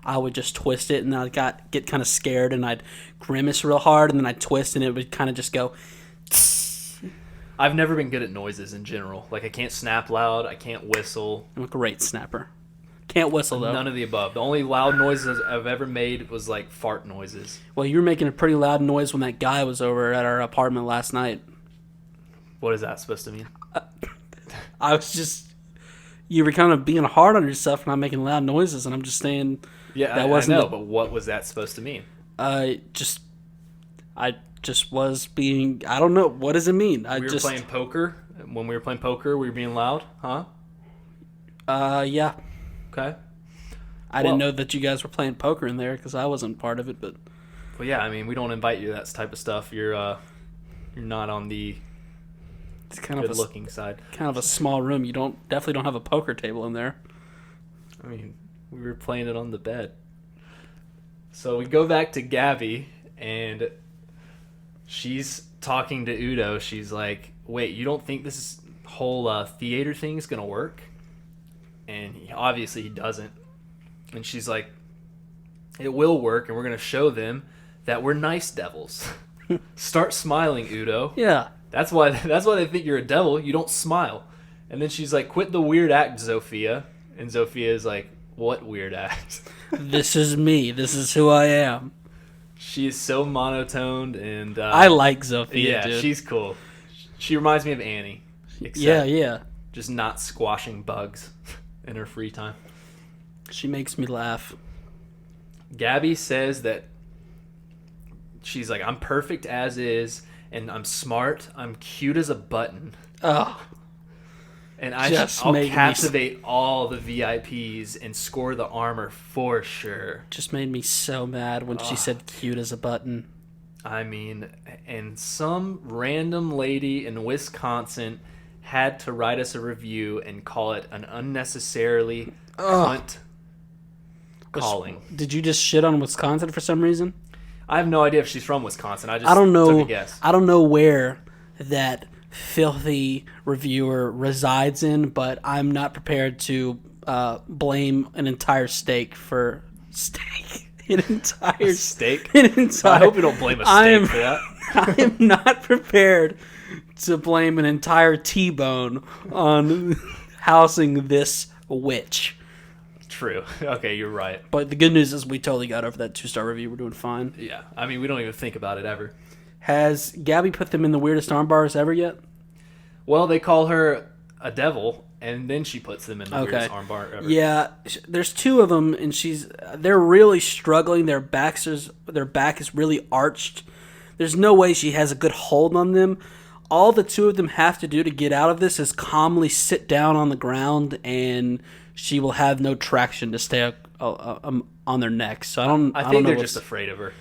I would just twist it and I'd get kind of scared and I'd grimace real hard and then I'd twist and it would kind of just go... I've never been good at noises in general. I can't snap loud. I can't whistle. I'm a great snapper. Can't whistle, though. None of the above. The only loud noises I've ever made was, fart noises. Well, you were making a pretty loud noise when that guy was over at our apartment last night. What is that supposed to mean? I was just... You were kind of being hard on yourself and not making loud noises, and I'm just saying... Yeah, I know, but what was that supposed to mean? I just was being... I don't know. What does it mean? We were playing poker. When we were playing poker, we were being loud, huh? Yeah. Okay. I didn't know that you guys were playing poker in there because I wasn't part of it, but... Well, yeah, we don't invite you to that type of stuff. You're not on the good-looking side. Kind of a small room. You definitely don't have a poker table in there. We were playing it on the bed. So we go back to Gabby, and she's talking to Udo. She's like, wait, you don't think this whole theater thing is going to work? And obviously he doesn't. And she's like, it will work, and we're going to show them that we're nice devils. Start smiling, Udo. Yeah. That's why they think you're a devil. You don't smile. And then she's like, quit the weird act, Zofia. And Zofia is like, what weird act? This is me. This is who I am. She is so monotoned, and I like Zofia. Yeah, dude. She's cool. She reminds me of Annie. Yeah. Just not squashing bugs in her free time. She makes me laugh. Gabby says that she's like, I'm perfect as is, and I'm smart. I'm cute as a button. Oh. And I'll captivate all the VIPs and score the armor for sure. Just made me so mad when she said cute as a button. And some random lady in Wisconsin had to write us a review and call it an unnecessarily cunt calling. Did you just shit on Wisconsin for some reason? I have no idea if she's from Wisconsin. I don't know, took a guess. I don't know where that filthy reviewer resides in, but I'm not prepared to blame an entire steak for steak. An entire steak? I hope you don't blame a steak for that. I am not prepared to blame an entire T-bone on housing this witch. True. Okay, you're right. But the good news is we totally got over that 2-star review. We're doing fine. Yeah. I mean, we don't even think about it ever. Has Gabby put them in the weirdest armbars ever yet? Well, they call her a devil, and then she puts them in the weirdest armbar ever. Yeah, there's 2 of them, and they're really struggling. Their back is really arched. There's no way she has a good hold on them. All the 2 of them have to do to get out of this is calmly sit down on the ground, and she will have no traction to stay on their necks. So I think they're just afraid of her.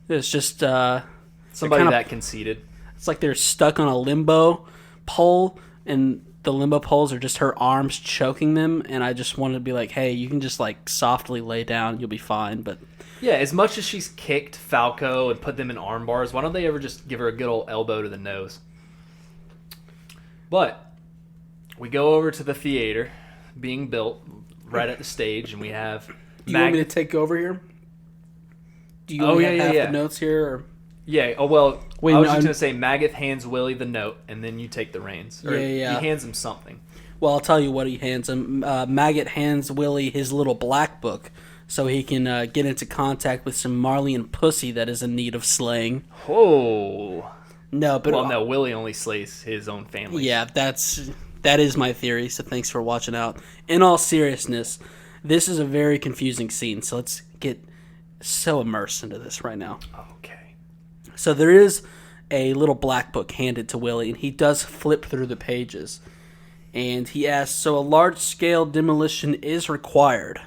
It's just somebody that conceited. It's like they're stuck on a limbo pole, and the limbo poles are just her arms choking them. And I just wanted to be like, hey, you can just like softly lay down, you'll be fine. But yeah, as much as she's kicked Falco and put them in arm bars, why don't they ever just give her a good old elbow to the nose? But we go over to the theater being built right at the stage, and we have... Do you want me to take over here? Do you have the notes here? Or? Yeah. Oh, well, wait, I was just going to say Magath hands Willie the note, and then you take the reins. Or He hands him something. Well, I'll tell you what he hands him. Maggot hands Willie his little black book so he can get into contact with some Marleyan pussy that is in need of slaying. Oh. No, but... Well, no, Willie only slays his own family. Yeah, that is my theory, so thanks for watching out. In all seriousness, this is a very confusing scene, so let's get so immersed into this right now. Okay. So there is a little black book handed to Willie, and he does flip through the pages. And he asks, so a large-scale demolition is required.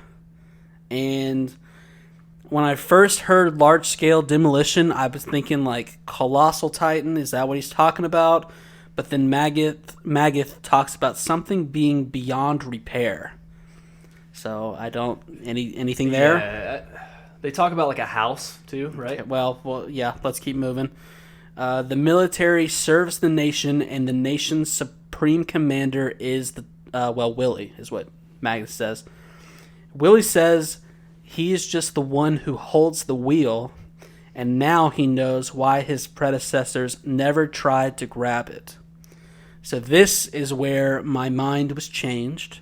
And when I first heard large-scale demolition, I was thinking like Colossal Titan, is that what he's talking about? But then Magath talks about something being beyond repair. So I don't... Anything there? Yeah, they talk about like a house too, right? Okay, well, yeah, let's keep moving. The military serves the nation, and the nation's supreme commander is Willie, is what Magath says. Willie says he is just the one who holds the wheel, and now he knows why his predecessors never tried to grab it. So this is where my mind was changed,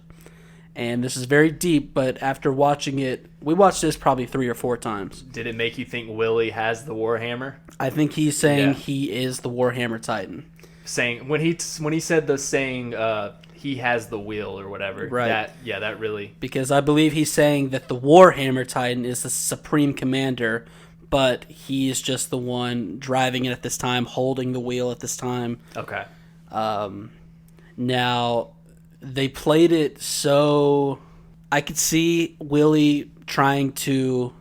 and this is very deep, but after watching it, we watched this probably 3 or 4 times. Did it make you think Willie has the Warhammer? I think he's saying he is the Warhammer Titan. Saying when he said the saying he has the wheel or whatever. Right. That really... Because I believe he's saying that the Warhammer Titan is the supreme commander, but he is just the one driving it at this time, holding the wheel at this time. Okay. Now, they played it so... I could see Willie trying to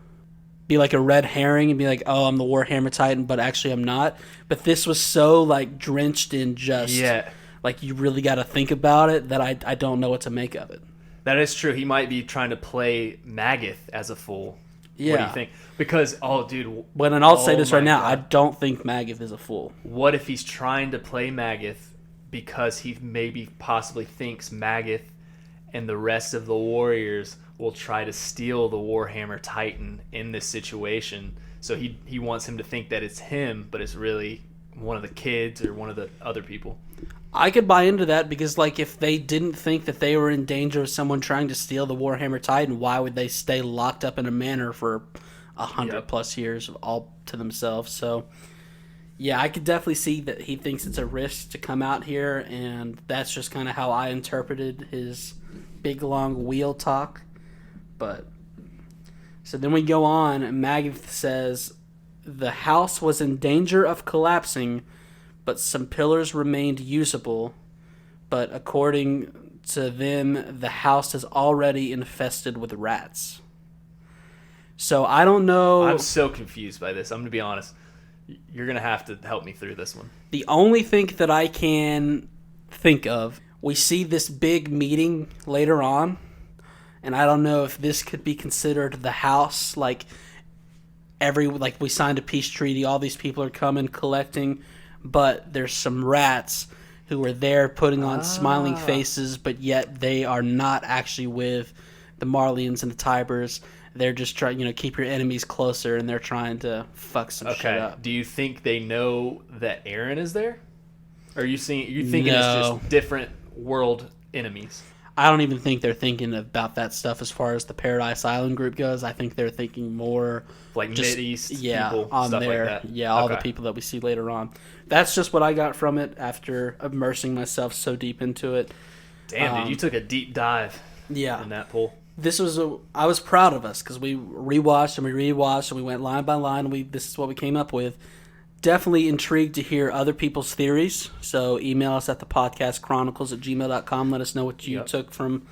be like a red herring and be like, oh, I'm the Warhammer Titan, but actually I'm not. But this was so, like, drenched in just... Yeah. Like, you really got to think about it that I don't know what to make of it. That is true. He might be trying to play Magath as a fool. Yeah. What do you think? Because, dude... But and I'll say this right now, God. I don't think Magath is a fool. What if he's trying to play Magath because he maybe possibly thinks Magath and the rest of the warriors will try to steal the Warhammer Titan in this situation? So he wants him to think that it's him, but it's really one of the kids or one of the other people. I could buy into that because, like, if they didn't think that they were in danger of someone trying to steal the Warhammer Titan, why would they stay locked up in a manor for 100+ years all to themselves? So, yeah, I could definitely see that he thinks it's a risk to come out here, and that's just kind of how I interpreted his big, long wheel talk. But, so then we go on, and Magath says, the house was in danger of collapsing, but some pillars remained usable. But according to them, the house is already infested with rats. So I don't know. I'm so confused by this. I'm going to be honest. You're going to have to help me through this one. The only thing that I can think of, we see this big meeting later on, and I don't know if this could be considered the house. Like we signed a peace treaty, all these people are coming, collecting, but there's some rats who are there putting on smiling faces, but yet they are not actually with the Marleyans and the Tyburs. They're just trying, keep your enemies closer, and they're trying to fuck some shit up. Do you think they know that Eren is there? Or are you thinking No. it's just different world enemies? I don't even think they're thinking about that stuff as far as the Paradise Island group goes. I think they're thinking more like just, Mideast yeah, people, on stuff there. like that. Yeah, all the Okay. people that we see later on. That's just what I got from it after immersing myself so deep into it. Damn, dude, you took a deep dive Yeah. in that pool. I was proud of us because we rewatched and we rewatched and we went line by line and this is what we came up with. Definitely intrigued to hear other people's theories. So email us at thepodcastchronicles@gmail.com. Let us know what you took from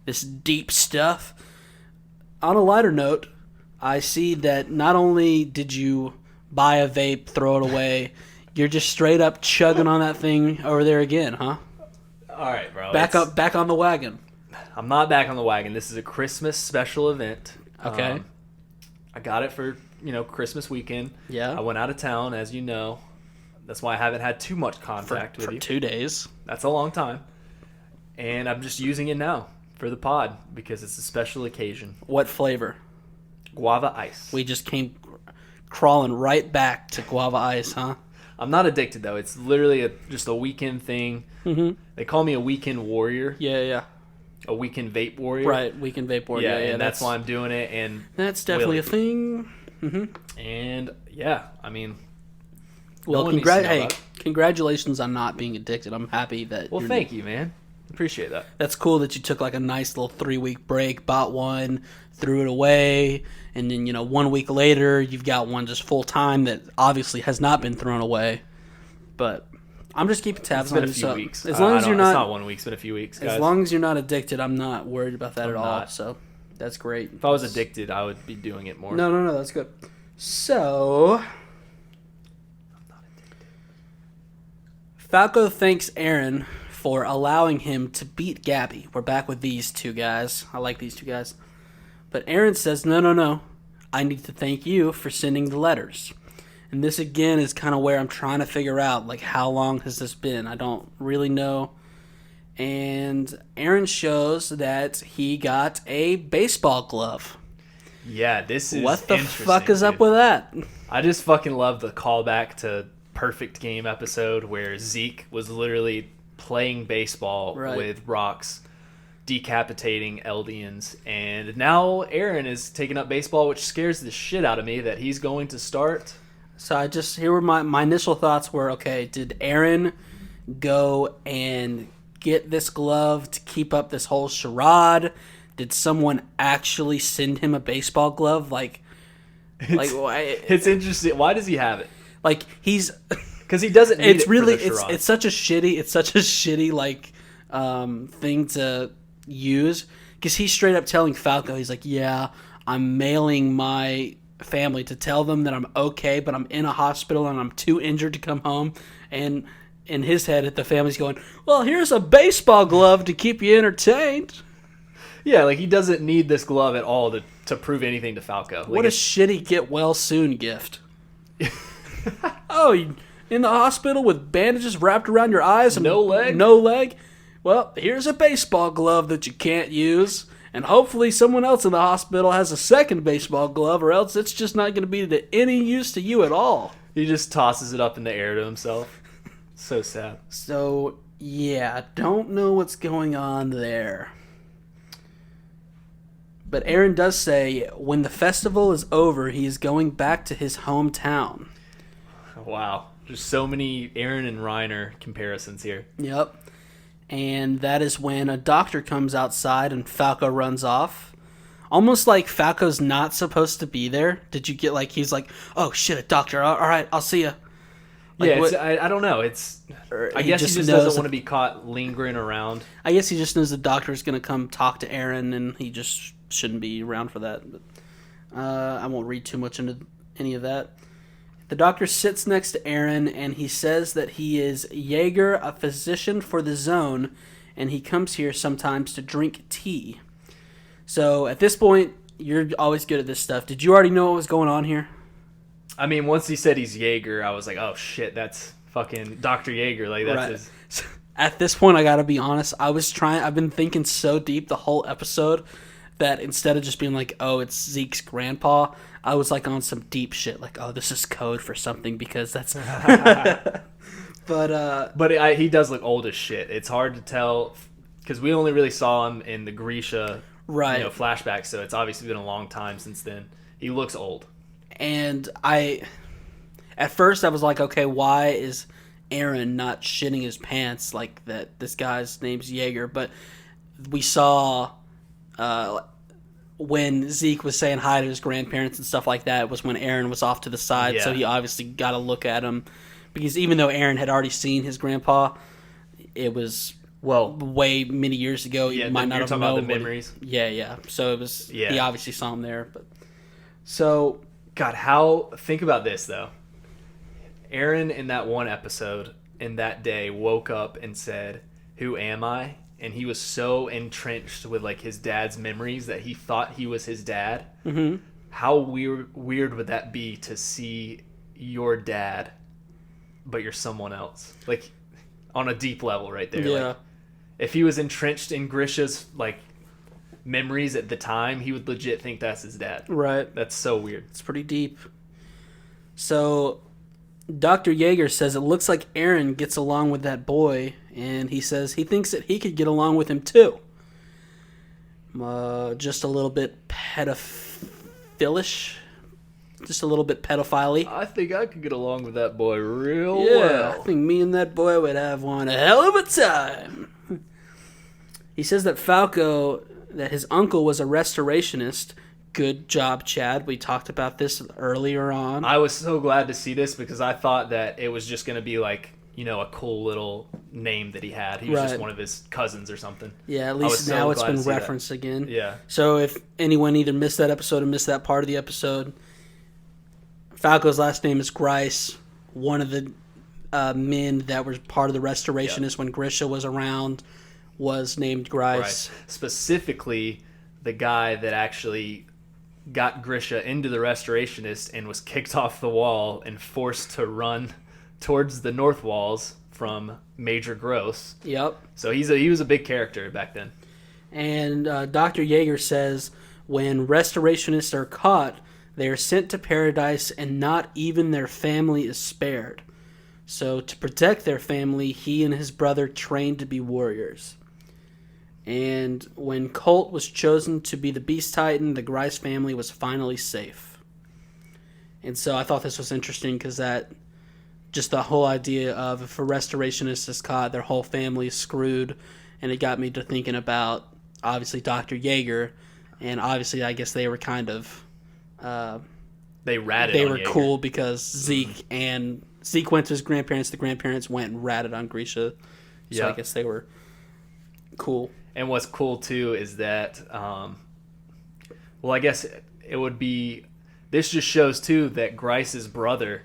this deep stuff. On a lighter note, I see that not only did you buy a vape, throw it away, you're just straight up chugging on that thing over there again, huh? All right, bro. Back on the wagon. I'm not back on the wagon. This is a Christmas special event. Okay. I got it for, Christmas weekend. Yeah. I went out of town, as you know. That's why I haven't had too much contact with for you. 2 days. That's a long time. And I'm just using it now for the pod because it's a special occasion. What flavor? Guava ice. We just came crawling right back to guava ice, huh? I'm not addicted, though. It's literally just a weekend thing. Mm-hmm. They call me a weekend warrior. Yeah. A weekend vape warrior. Right, weekend vape board. Yeah, and that's why I'm doing it. And that's definitely a thing. Mm-hmm. And yeah, I mean, well, no one needs to know about it. Congratulations on not being addicted. I'm happy that. Well, thank you, man. Appreciate that. That's cool that you took like a nice little 3-week break, bought one, threw it away, and then 1 week later you've got one just full time that obviously has not been thrown away. But I'm just keeping tabs on It's you. been a few weeks. As long as you're not, it's not 1 week. It's been a few weeks, guys. as long as you're not addicted, I'm not worried about that at all. not. So that's great. If I was addicted, I would be doing it more. No, that's good. So, I'm not addicted. Falco thanks Eren for allowing him to beat Gabby. We're back with these two guys. I like these two guys. But Eren says, no. I need to thank you for sending the letters. And this, again, is kind of where I'm trying to figure out, like, how long has this been? I don't really know. And Eren shows that he got a baseball glove. Yeah, this is What the interesting, fuck is up dude. with that? I just fucking love the callback to Perfect Game episode where Zeke was literally playing baseball with rocks, decapitating Eldians, and now Eren is taking up baseball, which scares the shit out of me that he's going to start. So here were my initial thoughts were, okay, did Eren go and get this glove to keep up this whole charade? Did someone actually send him a baseball glove? It's interesting. Why does he have it? Like he's Because he doesn't need it's it really for the charade. it's such a shitty like thing to use, because he's straight up telling Falco, he's like, yeah, I'm mailing my family to tell them that I'm okay, but I'm in a hospital and I'm too injured to come home. And in his head, the family's going, well, here's a baseball glove to keep you entertained. Yeah, like he doesn't need this glove at all to prove anything to Falco. What a shitty get well soon gift. Oh, you in the hospital with bandages wrapped around your eyes and no leg? No leg? Well, here's a baseball glove that you can't use, and hopefully someone else in the hospital has a second baseball glove, or else it's just not going to be to any use to you at all. He just tosses it up in the air to himself. So sad. So, yeah, don't know what's going on there. But Eren does say when the festival is over, he is going back to his hometown. Wow. There's so many Eren and Reiner comparisons here. Yep. And that is when a doctor comes outside and Falco runs off. Almost like Falco's not supposed to be there. Did you get he's like, oh shit, a doctor. All right, I'll see you. I don't know. I guess he just doesn't want to be caught lingering around. I guess he just knows the doctor's going to come talk to Eren, and he just shouldn't be around for that. But I won't read too much into any of that. The doctor sits next to Eren, and he says that he is Jaeger, a physician for the zone, and he comes here sometimes to drink tea. So at this point, you're always good at this stuff. Did you already know what was going on here? I mean, once he said he's Jaeger, I was like, oh shit, that's fucking Dr. Jaeger. Like, that's Right. his... At this point, I gotta be honest, I've been thinking so deep the whole episode that instead of just being like, oh, it's Zeke's grandpa, I was like on some deep shit, like, oh, this is code for something, because that's... But he does look old as shit. It's hard to tell, because we only really saw him in the Grisha Right. flashback, so it's obviously been a long time since then. He looks old. And at first I was like, okay, why is Eren not shitting his pants like that? This guy's name's Jaeger, but we saw when Zeke was saying hi to his grandparents and stuff like that was when Eren was off to the side, Yeah. so he obviously got to look at him because even though Eren had already seen his grandpa, it was way many years ago. Yeah, He might not you're have talking known about the memories. Yeah. So it was. Yeah. He obviously saw him there, but so. God, think about this though. Eren in that one episode in that day woke up and said, "Who am I?" And he was so entrenched with like his dad's memories that he thought he was his dad. Mm-hmm. How weird would that be to see your dad, but you're someone else? Like on a deep level, right there. Yeah. Like, if he was entrenched in Grisha's like memories at the time, he would legit think that's his dad. Right. That's so weird. It's pretty deep. So, Dr. Jaeger says it looks like Eren gets along with that boy, and he says he thinks that he could get along with him too. Just a little bit pedophilish. Just a little bit pedophile-y. I think I could get along with that boy real Yeah, well. I think me and that boy would have one hell of a time. He says that Falco, that his uncle was a restorationist. Good job, Chad. We talked about this earlier on. I was so glad to see this because I thought that it was just going to be like, a cool little name that he had. He was just one of his cousins or something. Yeah, at least now it's been referenced again. Yeah. So if anyone either missed that episode or missed that part of the episode, Falco's last name is Grice, one of the men that were part of the restorationists when Grisha was around was named Grice. Right. Specifically, the guy that actually got Grisha into the restorationist and was kicked off the wall and forced to run towards the north walls from Major Gross. Yep. So he was a big character back then. And Dr. Jaeger says when restorationists are caught, they are sent to paradise and not even their family is spared. So to protect their family, he and his brother trained to be warriors. And when Colt was chosen to be the Beast Titan, the Grice family was finally safe. And so I thought this was interesting because that, just the whole idea of if a restorationist is caught, their whole family is screwed. And it got me to thinking about, obviously, Dr. Jaeger. And obviously, I guess they were kind of... they ratted They on were Jaeger. cool because Zeke went to his grandparents. The grandparents went and ratted on Grisha. So I guess they were cool. And what's cool too is that, I guess it would be. This just shows too that Grice's brother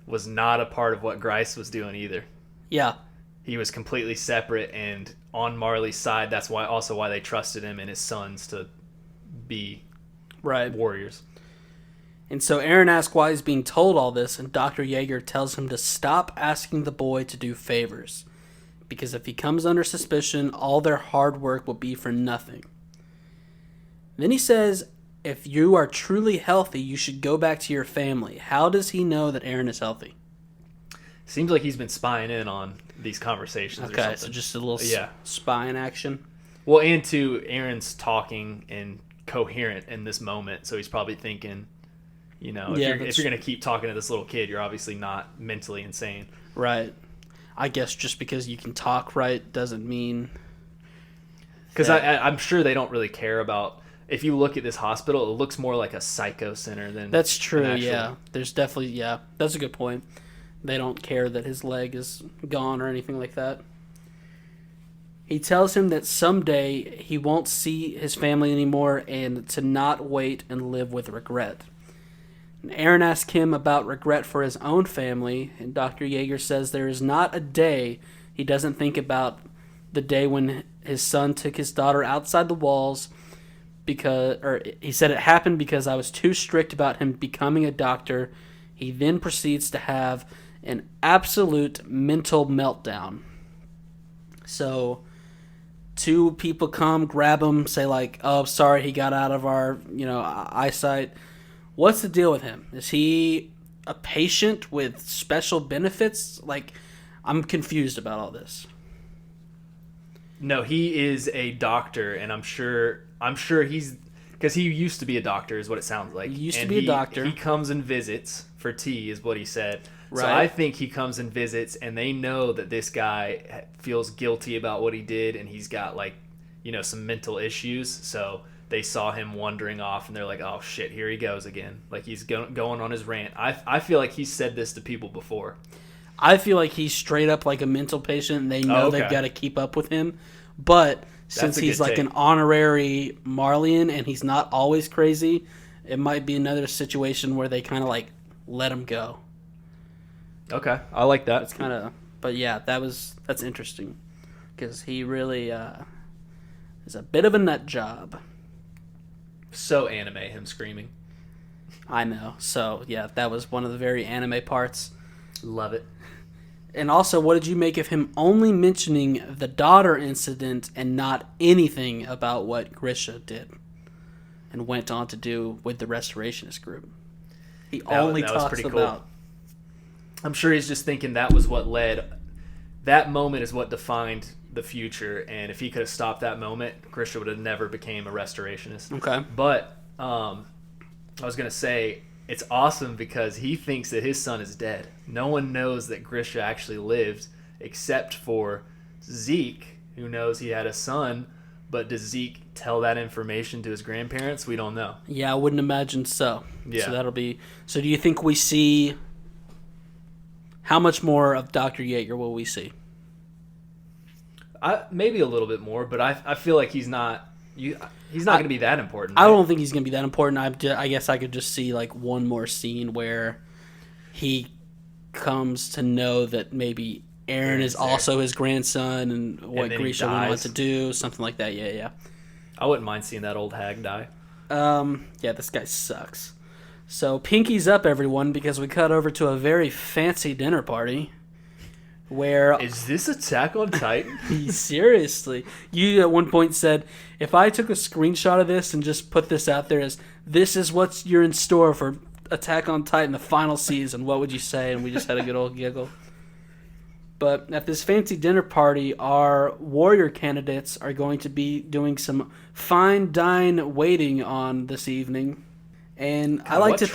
was not a part of what Grice was doing either. Yeah. He was completely separate and on Marley's side. That's why they trusted him and his sons to be warriors. And so Eren asks why he's being told all this, and Dr. Jaeger tells him to stop asking the boy to do favors. Because if he comes under suspicion, all their hard work will be for nothing. Then he says, if you are truly healthy, you should go back to your family. How does he know that Eren is healthy? Seems like he's been spying in on these conversations or something. Okay, so just a little spying action. Well, and too, Eren's talking and coherent in this moment, so he's probably thinking, if you're going to keep talking to this little kid, you're obviously not mentally insane. Right. I guess just because you can talk right doesn't mean... Because I'm sure they don't really care about... If you look at this hospital, it looks more like a psycho center than... That's true, actual... yeah. There's definitely... Yeah, that's a good point. They don't care that his leg is gone or anything like that. He tells him that someday he won't see his family anymore and to not wait and live with regret. And Eren asks him about regret for his own family, and Dr. Jaeger says there is not a day he doesn't think about the day when his son took his daughter outside the walls he said it happened because I was too strict about him becoming a doctor. He then proceeds to have an absolute mental meltdown. So, two people come, grab him, say like, oh, sorry, he got out of our, eyesight. What's the deal with him? Is he a patient with special benefits? Like, I'm confused about all this. No, he is a doctor, and I'm sure he's because he used to be a doctor, is what it sounds like. He used to And be a doctor. He comes and visits for tea, is what he said. So Right. I think he comes and visits, and they know that this guy feels guilty about what he did, and he's got like, some mental issues. So they saw him wandering off, and they're like, "Oh shit, here he goes again!" Like he's going on his rant. I feel like he's said this to people before. I feel like he's straight up like a mental patient, and they know they've got to keep up with him. But since he's like an honorary Marleyan and he's not always crazy, it might be another situation where they kind of like let him go. Okay, I like that. It's kind of, but yeah, that's interesting because he really is a bit of a nut job. So anime, him screaming. I know. So yeah, that was one of the very anime parts. Love it. And also, what did you make of him only mentioning the daughter incident and not anything about what Grisha did and went on to do with the Restorationist group? He only talks about... I'm sure he's just thinking that was what led... That moment is what defined the future, and if he could have stopped that moment, Grisha would have never became a Restorationist. Okay. But I was going to say... It's awesome because he thinks that his son is dead. No one knows that Grisha actually lived except for Zeke, who knows he had a son. But does Zeke tell that information to his grandparents? We don't know. Yeah, I wouldn't imagine so. Yeah. So that'll be... So do you think we see... How much more of Dr. Yeager will we see? Maybe a little bit more, but I feel like he's not... He's not going to be that important. Right? I don't think he's going to be that important. I guess I could just see like one more scene where he comes to know that maybe Eren is also his grandson and what Grisha would want to do, something like that. Yeah. I wouldn't mind seeing that old hag die. Yeah, this guy sucks. So pinkies up, everyone, because we cut over to a very fancy dinner party. Where is this Attack on Titan? Seriously, you at one point said, if I took a screenshot of this and just put this out there as this is what you're in store for Attack on Titan, the final season, what would you say? And we just had a good old giggle. But at this fancy dinner party, our warrior candidates are going to be doing some fine dine waiting on this evening. And I like to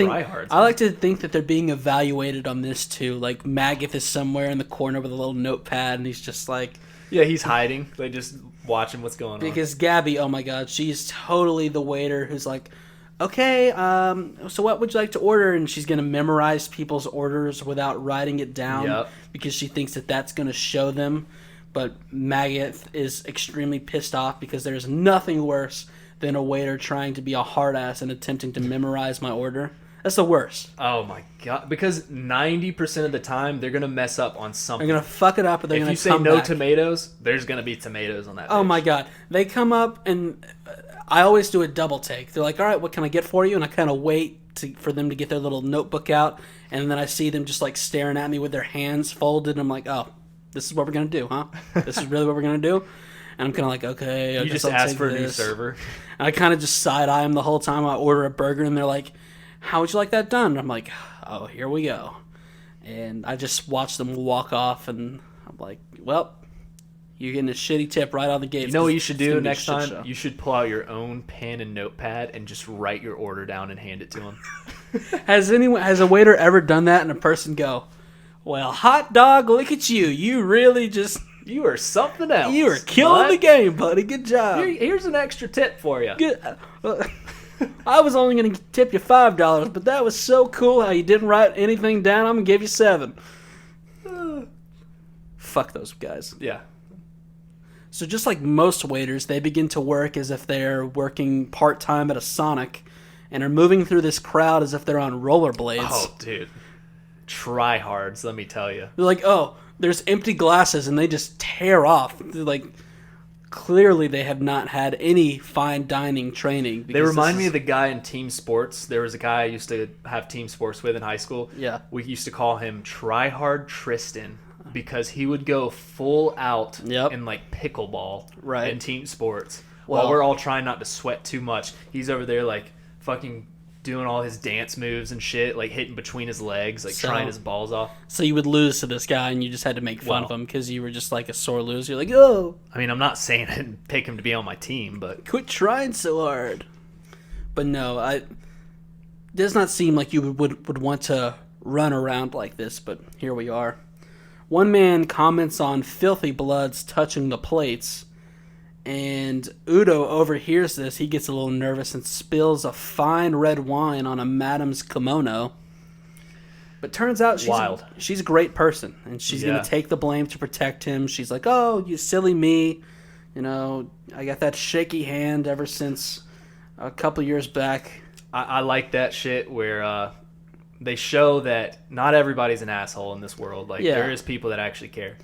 think that they're being evaluated on this too. Like Magath is somewhere in the corner with a little notepad, and he's just like, yeah, he's hiding. They just watching what's going on. Because Gabby, oh my god, she's totally the waiter who's like, okay, so what would you like to order? And she's gonna memorize people's orders without writing it down because she thinks that that's gonna show them. But Magath is extremely pissed off because there's nothing worse than a waiter trying to be a hard ass and attempting to memorize my order. That's the worst. Oh my god! Because 90% of the time they're gonna mess up on something. They're gonna fuck it up, but they're gonna come back. If you say no tomatoes, there's gonna be tomatoes on that. Oh my god! They come up and I always do a double take. They're like, "All right, what can I get for you?" And I kind of wait for them to get their little notebook out, and then I see them just like staring at me with their hands folded. And I'm like, "Oh, this is what we're gonna do, huh? This is really what we're gonna do." And I'm kind of like, okay. You just ask for a new server. And I kind of just side-eye them the whole time. I order a burger, and they're like, how would you like that done? And I'm like, oh, here we go. And I just watch them walk off, and I'm like, well, you're getting a shitty tip right out of the gate. You know what you should do next time? You should pull out your own pen and notepad and just write your order down and hand it to them. Has a waiter ever done that, and a person go, well, hot dog, look at you. You really just... You are something else. You are killing the game, buddy. Good job. Here's an extra tip for you. I was only going to tip you $5, but that was so cool how you didn't write anything down. I'm going to give you $7. Fuck those guys. Yeah. So just like most waiters, they begin to work as if they're working part-time at a Sonic and are moving through this crowd as if they're on rollerblades. Oh, dude. Tryhards, let me tell you. They're like, oh... There's empty glasses, and they just tear off. They're like, clearly they have not had any fine dining training. They remind me of the guy in team sports. There was a guy I used to have team sports with in high school. Yeah. We used to call him Tryhard Tristan because he would go full out in like pickleball in team sports. While we're all trying not to sweat too much. He's over there like fucking doing all his dance moves and shit, like hitting between his legs, like trying his balls off. So you would lose to this guy, and you just had to make fun of him because you were just like a sore loser. You're like, oh. I mean, I'm not saying I didn't pick him to be on my team, but Quit trying so hard. But no, it does not seem like you would want to run around like this, but here we are. One man comments on filthy bloods touching the plates, and Udo overhears this. He gets a little nervous and spills a fine red wine on a madam's kimono. But turns out she's a great person, and she's going to take the blame to protect him. She's like, oh, you silly me. You know, I got that shaky hand ever since a couple years back. I like that shit where they show that not everybody's an asshole in this world. Like, there is people that actually care.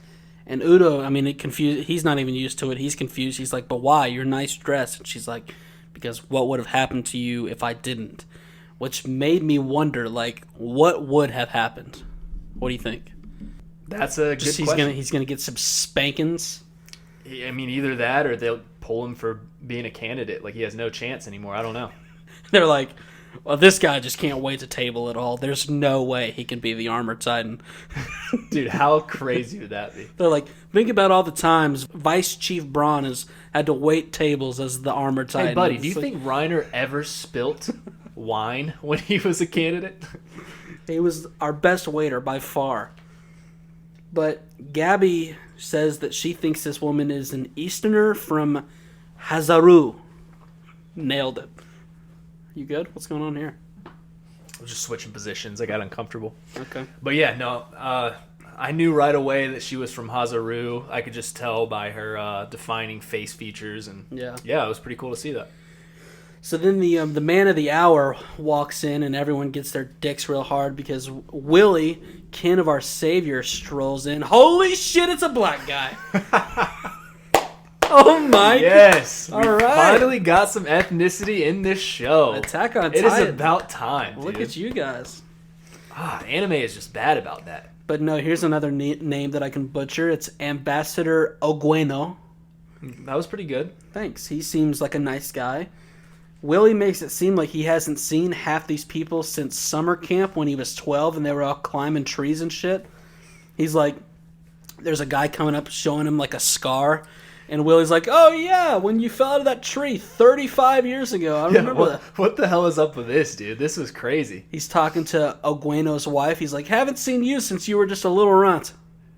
And Udo, I mean, he's not even used to it. He's confused. He's like, but why? You're nice dressed. And she's like, because what would have happened to you if I didn't? Which made me wonder, like, what would have happened? What do you think? That's a good question. He's gonna get some spankings. I mean, either that or they'll pull him for being a candidate. Like, he has no chance anymore. I don't know. They're like, well, this guy just can't wait to table at all. There's no way he can be the Armored Titan. Dude, how crazy would that be? They're like, think about all the times Vice Chief Braun has had to wait tables as the Armored Titan. Hey, buddy, do you think Reiner ever spilt wine when he was a candidate? He was our best waiter by far. But Gabby says that she thinks this woman is an Easterner from Hazaru. Nailed it. You good? What's going on here? I'm just switching positions. I got uncomfortable. Okay. But yeah, no, I knew right away that she was from Hazaru. I could just tell by her defining face features, and yeah, it was pretty cool to see that. So then the man of the hour walks in, and everyone gets their dicks real hard because Willie, kin of our savior, strolls in. Holy shit! It's a black guy. Oh my! Yes, all we right. Finally got some ethnicity in this show. Attack on Titan. Titan. It is about time. Look at you guys. Anime is just bad about that. But no, here's another name that I can butcher. It's Ambassador Ogueno. That was pretty good. Thanks. He seems like a nice guy. Willie makes it seem like he hasn't seen half these people since summer camp when he was 12 and they were all climbing trees and shit. He's like, there's a guy coming up showing him like a scar. And Willie's like, oh yeah, when you fell out of that tree 35 years ago. I remember that. What the hell is up with this, dude? This was crazy. He's talking to Ogueno's wife. He's like, haven't seen you since you were just a little runt.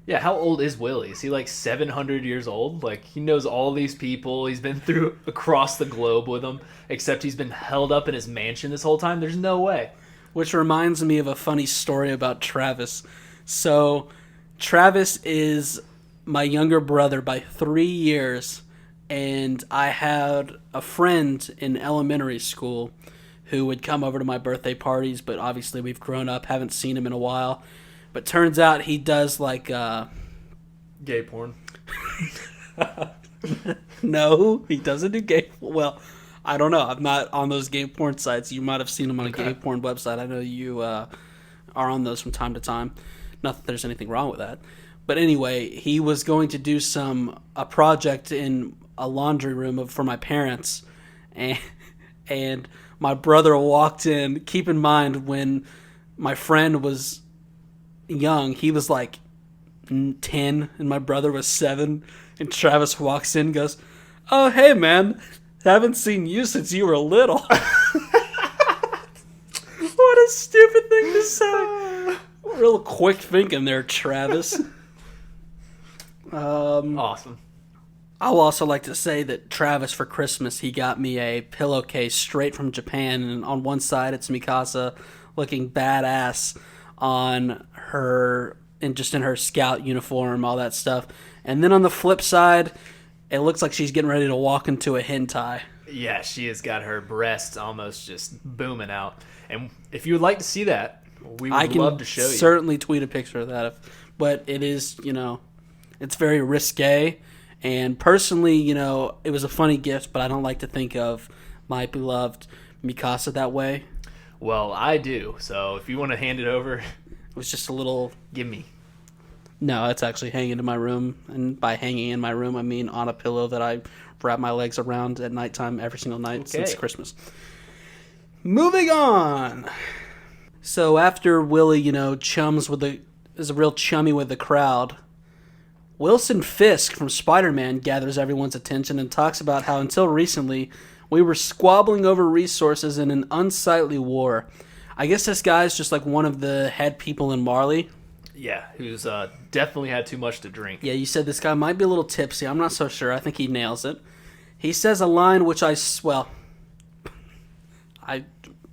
Yeah, how old is Willie? Is he like 700 years old? Like, he knows all these people. He's been through across the globe with them, except he's been held up in his mansion this whole time. There's no way. Which reminds me of a funny story about Travis. So, Travis is my younger brother by 3 years, and I had a friend in elementary school who would come over to my birthday parties, but obviously we've grown up, haven't seen him in a while. But turns out he does like gay porn. No, he doesn't do gay. Well, I don't know. I'm not on those gay porn sites. You might have seen him on a gay porn website. I know you are on those from time to time. Not that there's anything wrong with that. But anyway, he was going to do a project in a laundry room for my parents, and my brother walked in. Keep in mind, when my friend was young, he was like 10 and my brother was 7, and Travis walks in and goes, oh hey man, haven't seen you since you were little. What a stupid thing to say. Real quick thinking there, Travis. Awesome. I'll also like to say that Travis, for Christmas, he got me a pillowcase straight from Japan, and on one side it's Mikasa looking badass on her, and just in her scout uniform, all that stuff. And then on the flip side, it looks like she's getting ready to walk into a hentai. Yeah, she has got her breasts almost just booming out. And if you would like to see that, we would love to show you. I can certainly tweet a picture of that. But it is, it's very risque. And personally, it was a funny gift, but I don't like to think of my beloved Mikasa that way. Well, I do. So if you want to hand it over, it was just a little. Give me. No, it's actually hanging in my room. And by hanging in my room, I mean on a pillow that I wrap my legs around at nighttime every single night since Christmas. Moving on. So after Willie, is a real chummy with the crowd, Wilson Fisk from Spider-Man gathers everyone's attention and talks about how until recently we were squabbling over resources in an unsightly war. I guess this guy's just like one of the head people in Marley. Yeah, who's definitely had too much to drink. Yeah, you said this guy might be a little tipsy. I'm not so sure. I think he nails it. He says a line which I'm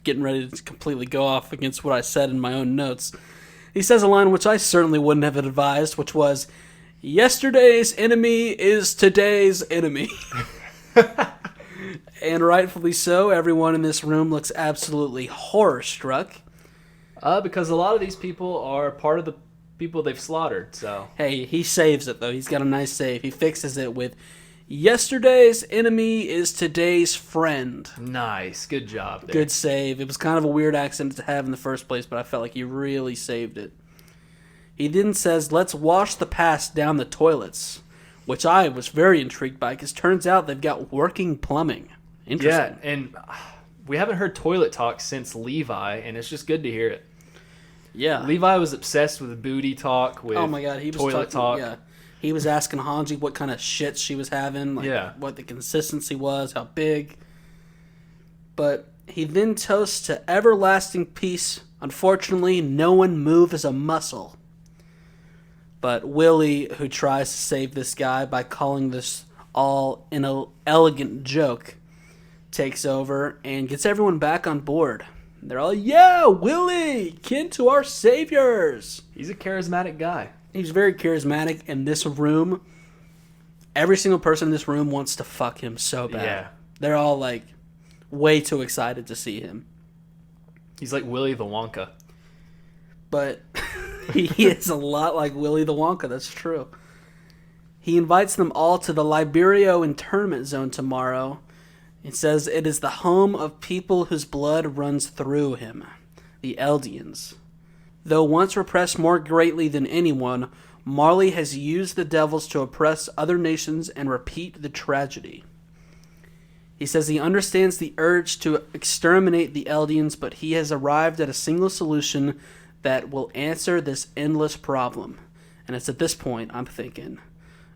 getting ready to completely go off against what I said in my own notes. He says a line which I certainly wouldn't have advised, which was, "Yesterday's enemy is today's enemy." And rightfully so, everyone in this room looks absolutely horror-struck. Because a lot of these people are part of the people they've slaughtered, so... Hey, he saves it, though. He's got a nice save. He fixes it with, "Yesterday's enemy is today's friend." Nice. Good job there. Good save. It was kind of a weird accent to have in the first place, but I felt like he really saved it. He then says, "Let's wash the past down the toilets," which I was very intrigued by, because turns out they've got working plumbing. Interesting. Yeah, and we haven't heard toilet talk since Levi, and it's just good to hear it. Yeah. Levi was obsessed with booty talk, with oh my God, he was toilet talk. Yeah. He was asking Hanji what kind of shit she was having, what the consistency was, how big. But he then toasts to everlasting peace. Unfortunately, no one moves a muscle. But Willie, who tries to save this guy by calling this all an elegant joke, takes over and gets everyone back on board. They're all, "Yeah, Willie, kin to our saviors." He's a charismatic guy. He's very charismatic. In this room, every single person in this room wants to fuck him so bad. Yeah. They're all like way too excited to see him. He's like Willy the Wonka. But he is a lot like Willy the Wonka, that's true. He invites them all to the Liberio internment zone tomorrow. It says it is the home of people whose blood runs through him, the Eldians. Though once repressed more greatly than anyone, Marley has used the devils to oppress other nations and repeat the tragedy. He says he understands the urge to exterminate the Eldians, but he has arrived at a single solution that will answer this endless problem. And it's at this point I'm thinking,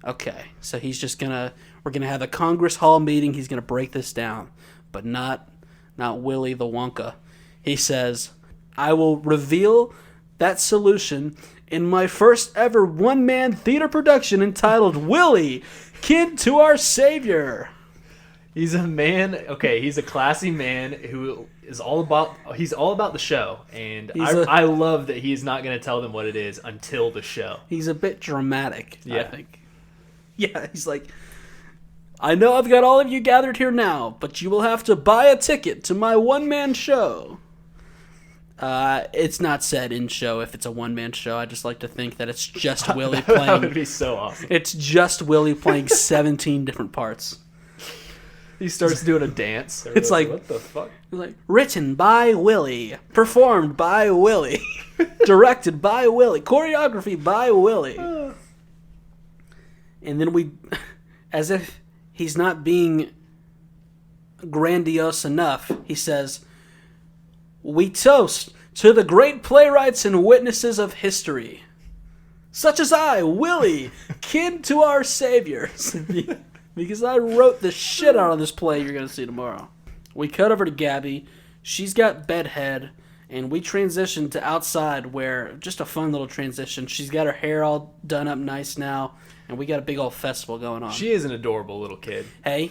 okay, so we're gonna have a Congress Hall meeting, he's gonna break this down, but not Willy the Wonka. He says, "I will reveal that solution in my first ever one-man theater production entitled Willie, Kin to Our Savior." He's a man, okay, he's a classy man who is all about the show, and I love that he's not going to tell them what it is until the show. He's a bit dramatic, yeah. I think. Yeah, he's like, "I know I've got all of you gathered here now, but you will have to buy a ticket to my one-man show." It's not said in show if it's a one-man show. I just like to think that it's just Willie playing. That would be so awesome. It's just Willie playing 17 different parts. He starts doing a dance. It's like, what the fuck? It's like, written by Willie, performed by Willie, directed by Willie, choreography by Willie. And then as if he's not being grandiose enough, he says, "We toast to the great playwrights and witnesses of history, such as I, Willie, kin to our saviors." Because I wrote the shit out of this play you're going to see tomorrow. We cut over to Gabby. She's got bedhead, and we transition to outside where, just a fun little transition. She's got her hair all done up nice now, and we got a big old festival going on. She is an adorable little kid. Hey,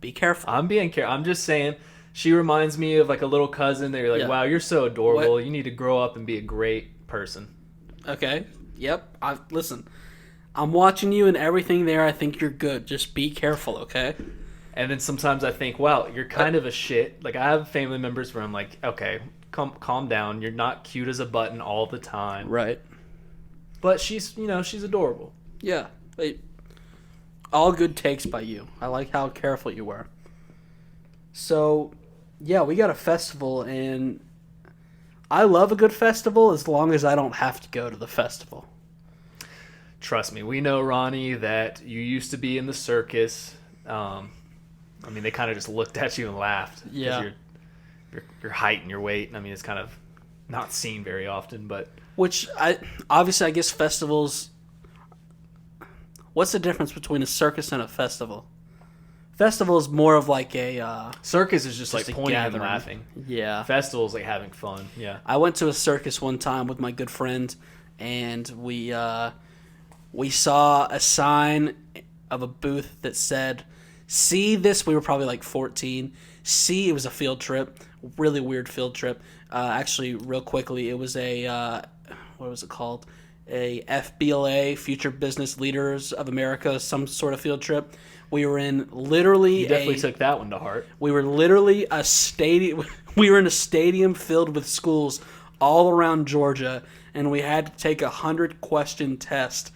be careful. I'm being careful. I'm just saying, she reminds me of like a little cousin that you're like, wow, you're so adorable. What? You need to grow up and be a great person. Okay. Yep. Listen. I'm watching you and everything there. I think you're good. Just be careful, okay? And then sometimes I think, wow, you're kind of a shit. Like, I have family members where I'm like, okay, calm down. You're not cute as a button all the time. Right. But she's adorable. Yeah. All good takes by you. I like how careful you were. So, yeah, we got a festival, and I love a good festival as long as I don't have to go to the festival. Trust me, we know, Ronnie, that you used to be in the circus. I mean, they kind of just looked at you and laughed. Yeah. your height and your weight. I mean, it's kind of not seen very often, but Which I guess festivals. What's the difference between a circus and a festival? Festival is more of like a circus is just like a pointing and gathering. laughing. Yeah. Festival is like having fun. Yeah. I went to a circus one time with my good friend, and we saw a sign of a booth that said, "See this." We were probably like 14. See, it was a field trip, really weird field trip. Actually, real quickly, it was a what was it called? A FBLA, Future Business Leaders of America, some sort of field trip. We were in literally You definitely took that one to heart. We were literally a stadium. We were in a stadium filled with schools all around Georgia, and we had to take 100-question test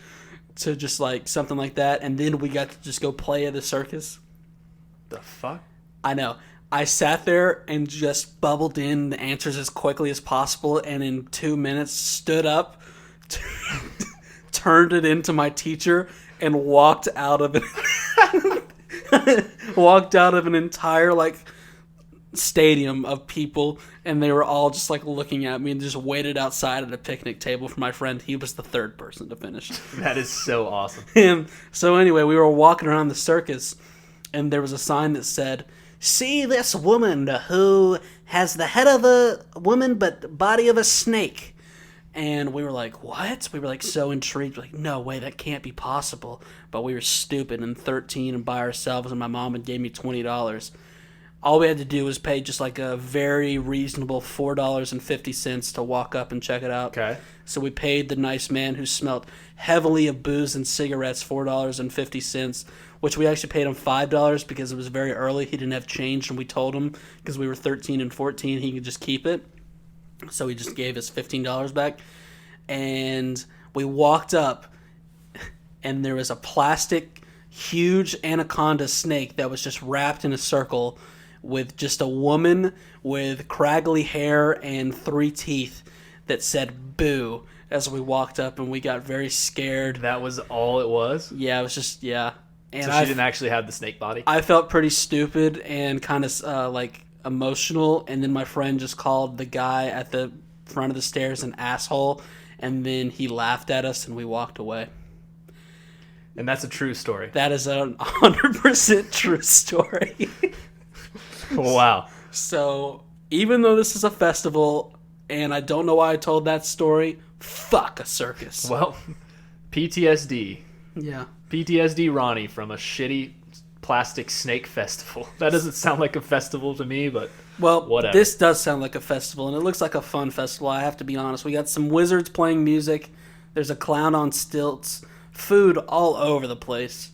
to just like something like that, and then we got to just go play at the circus. The fuck? I know. I sat there and just bubbled in the answers as quickly as possible, and in 2 minutes stood up, turned it into my teacher, and walked out of it. Walked out of an entire like stadium of people, and they were all just like looking at me, and just waited outside at a picnic table for my friend. He was the third person to finish. That is so awesome. And so anyway, we were walking around the circus, and there was a sign that said, "See this woman who has the head of a woman but the body of a snake." And we were like, what? We were like so intrigued. Like, no way, that can't be possible. But we were stupid and 13 and by ourselves, and my mom had gave me $20. All we had to do was pay just like a very reasonable $4.50 to walk up and check it out. Okay. So we paid the nice man who smelled heavily of booze and cigarettes $4.50, which we actually paid him $5 because it was very early. He didn't have change, and we told him because we were 13 and 14 he could just keep it. So he just gave us $15 back, and we walked up, and there was a plastic, huge anaconda snake that was just wrapped in a circle with just a woman with craggly hair and 3 teeth that said "boo" as we walked up, and we got very scared. That was all it was? Yeah, it was just, yeah. And so she didn't actually have the snake body? I felt pretty stupid and kind of like emotional, and then my friend just called the guy at the front of the stairs an asshole, and then he laughed at us and we walked away. And that's a true story. That is a 100% true story. Wow. So even though this is a festival and I don't know why I told that story, fuck a circus. Well, PTSD. Yeah. PTSD Ronnie from a shitty plastic snake festival. That doesn't sound like a festival to me, but well, whatever. This does sound like a festival, and it looks like a fun festival, I have to be honest. We got some wizards playing music. There's a clown on stilts. Food all over the place.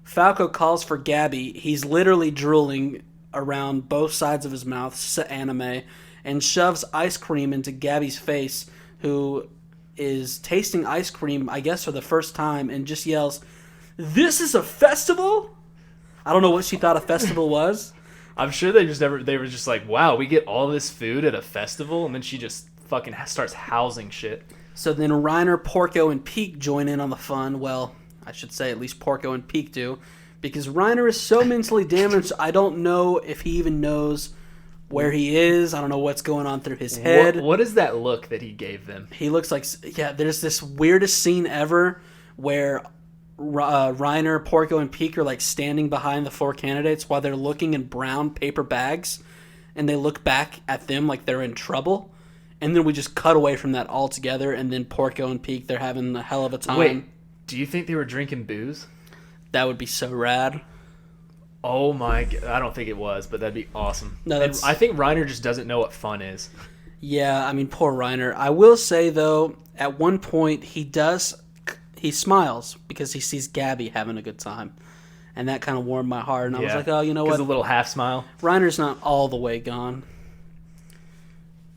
Falco calls for Gabby. He's literally drooling around both sides of his mouth, anime, and shoves ice cream into Gabby's face, who is tasting ice cream, I guess, for the first time, and just yells, "This is a festival?" I don't know what she thought a festival was. I'm sure they were just like, wow, we get all this food at a festival, and then she just fucking starts housing shit. So then Reiner, Porco, and Peak join in on the fun. Well, I should say at least Porco and Peak do, because Reiner is so mentally damaged, I don't know if he even knows where he is. I don't know what's going on through his head. What is that look that he gave them? He looks like, yeah, there's this weirdest scene ever where Reiner, Porco, and Peak are like standing behind the 4 candidates while they're looking in brown paper bags, and they look back at them like they're in trouble, and then we just cut away from that altogether, and then Porco and Peak, they're having a hell of a time. Wait, do you think they were drinking booze? That would be so rad. Oh my god, I don't think it was, but that'd be awesome. No, and I think Reiner just doesn't know what fun is. Yeah, I mean, poor Reiner. I will say, though, at one point, he smiles because he sees Gabby having a good time. And that kind of warmed my heart. And I was like, oh, you know what? A little half smile. Reiner's not all the way gone.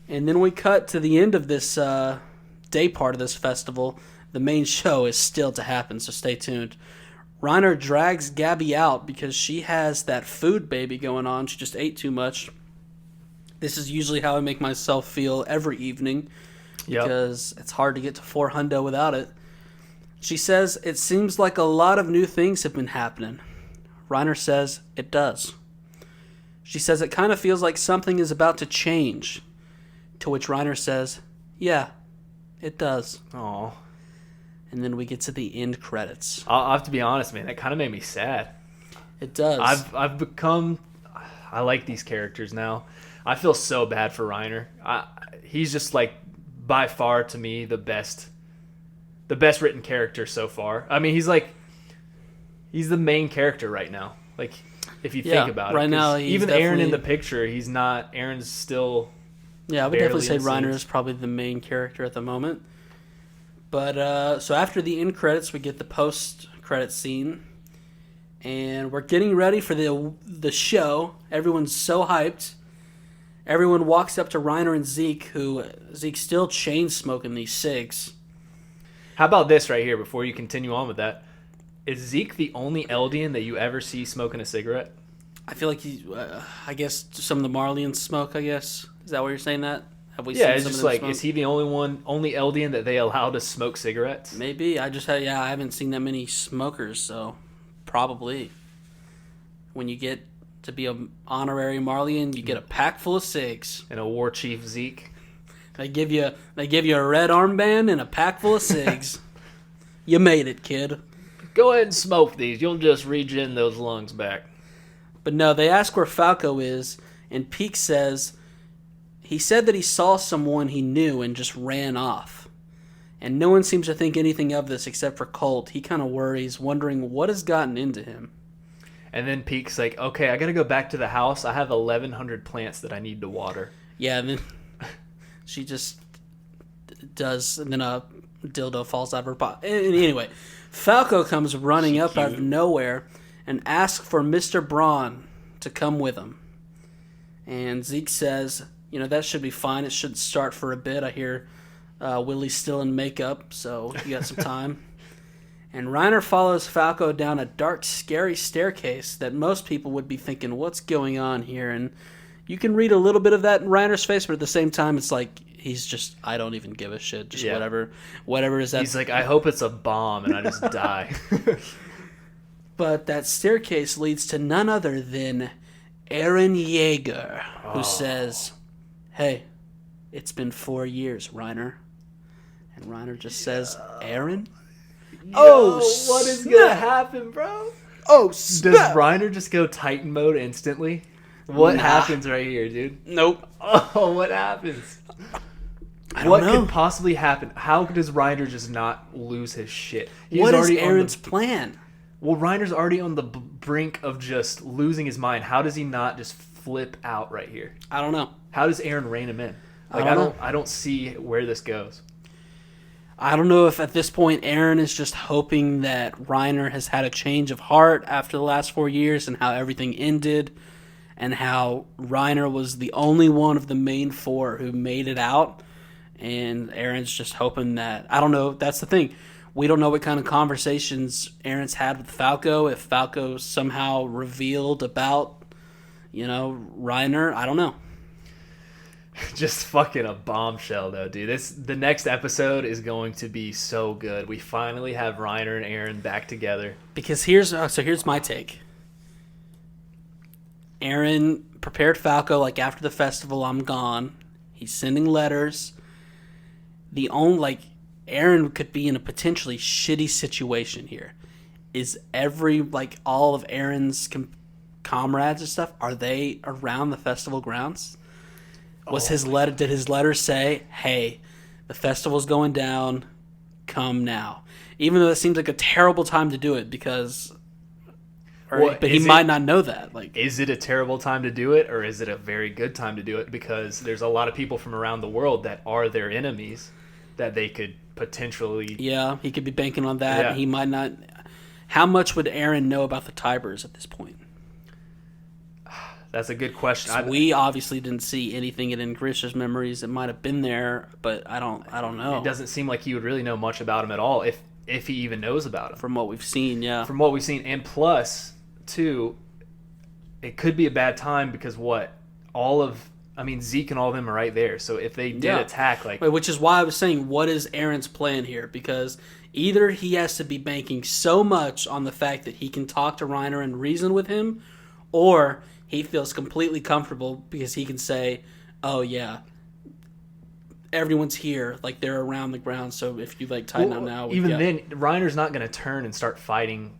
And then we cut to the end of this day part of this festival. The main show is still to happen, so stay tuned. Reiner drags Gabby out because she has that food baby going on. She just ate too much. This is usually how I make myself feel every evening. Yep. Because it's hard to get to 400 without it. She says, it seems like a lot of new things have been happening. Reiner says, it does. She says it kind of feels like something is about to change. To which Reiner says, yeah, it does. Aw. And then we get to the end credits. I'll have to be honest, man. That kind of made me sad. It does. I've become... I like these characters now. I feel so bad for Reiner. He's just like, by far, to me, the best written character so far. I mean, he's the main character right now. Like, if you think about it. Right now, even Eren in the picture, he's not. Eren's still. Yeah, I would definitely say barely in the Reiner scenes. is probably the main character at the moment. But so after the end credits, we get the post-credit scene, and we're getting ready for the show. Everyone's so hyped. Everyone walks up to Reiner and Zeke, Zeke's still chain smoking these cigs. How about this right here before you continue on with that? Is Zeke the only Eldian that you ever see smoking a cigarette? I feel like I guess some of the Marlians smoke, I guess. Is that what you're saying that? Have we Yeah, seen it's some just of them like, smoke? is he the only Eldian that they allow to smoke cigarettes? Maybe. I haven't seen that many smokers, so probably. When you get to be an honorary Marlian, you get a pack full of cigs. And a war chief Zeke. They give you a red armband and a pack full of cigs. You made it, kid. Go ahead and smoke these. You'll just regen those lungs back. But no, they ask where Falco is, and Peak says he said that he saw someone he knew and just ran off. And no one seems to think anything of this except for Colt. He kind of worries, wondering what has gotten into him. And then Peak's like, okay, I gotta go back to the house. I have 1,100 plants that I need to water. Yeah, and then she just does, and then a dildo falls out of her pocket. Anyway, Falco comes running up out of nowhere and asks for Mr. Braun to come with him. And Zeke says, that should be fine. It should start for a bit. I hear Willie's still in makeup, so you got some time. And Reiner follows Falco down a dark, scary staircase that most people would be thinking, what's going on here? And you can read a little bit of that in Reiner's face, but at the same time, it's like, he's just, I don't even give a shit. Just whatever is that. He's like, I hope it's a bomb and I just die. But that staircase leads to none other than Eren Yeager, who says, hey, it's been 4 years, Reiner. And Reiner just says, Eren? What is gonna happen, bro? Oh, Does Reiner just go Titan mode instantly? What Nah. happens right here, dude? Nope. Oh, what happens? I don't What know. could possibly happen? How does Reiner just not lose his shit? What is already on Eren's plan? Well, Reiner's already on the brink of just losing his mind. How does he not just flip out right here? I don't know. How does Eren rein him in? Like, I don't see where this goes. I don't know if at this point Eren is just hoping that Reiner has had a change of heart after the last 4 years and how everything ended and how Reiner was the only one of the main four who made it out. And Eren's just hoping that... I don't know. That's the thing. We don't know what kind of conversations Eren's had with Falco. If Falco somehow revealed about, Reiner. I don't know. Just fucking a bombshell, though, dude. The next episode is going to be so good. We finally have Reiner and Eren back together. Because here's my take. Eren prepared Falco like after the festival, I'm gone. He's sending letters. Eren could be in a potentially shitty situation here. Is all of Eren's comrades and stuff, are they around the festival grounds? Did his letter say, hey, the festival's going down, come now? Even though it seems like a terrible time to do it because... But he might not know that. Is it a terrible time to do it, or is it a very good time to do it? Because there's a lot of people from around the world that are their enemies that they could potentially... Yeah, he could be banking on that. Yeah. He might not... How much would Eren know about the Tyburs at this point? That's a good question. So we obviously didn't see anything in Grisha's memories. It might have been there, but I don't know. It doesn't seem like he would really know much about him at all, if he even knows about him. From what we've seen, yeah. From what we've seen. And plus, too, it could be a bad time because Zeke and all of them are right there. So if they did attack, which is why I was saying, what is Eren's plan here? Because either he has to be banking so much on the fact that he can talk to Reiner and reason with him, or he feels completely comfortable because he can say, "Oh yeah, everyone's here, like they're around the ground. So if you like tighten up now, even then, Reiner's not going to turn and start fighting.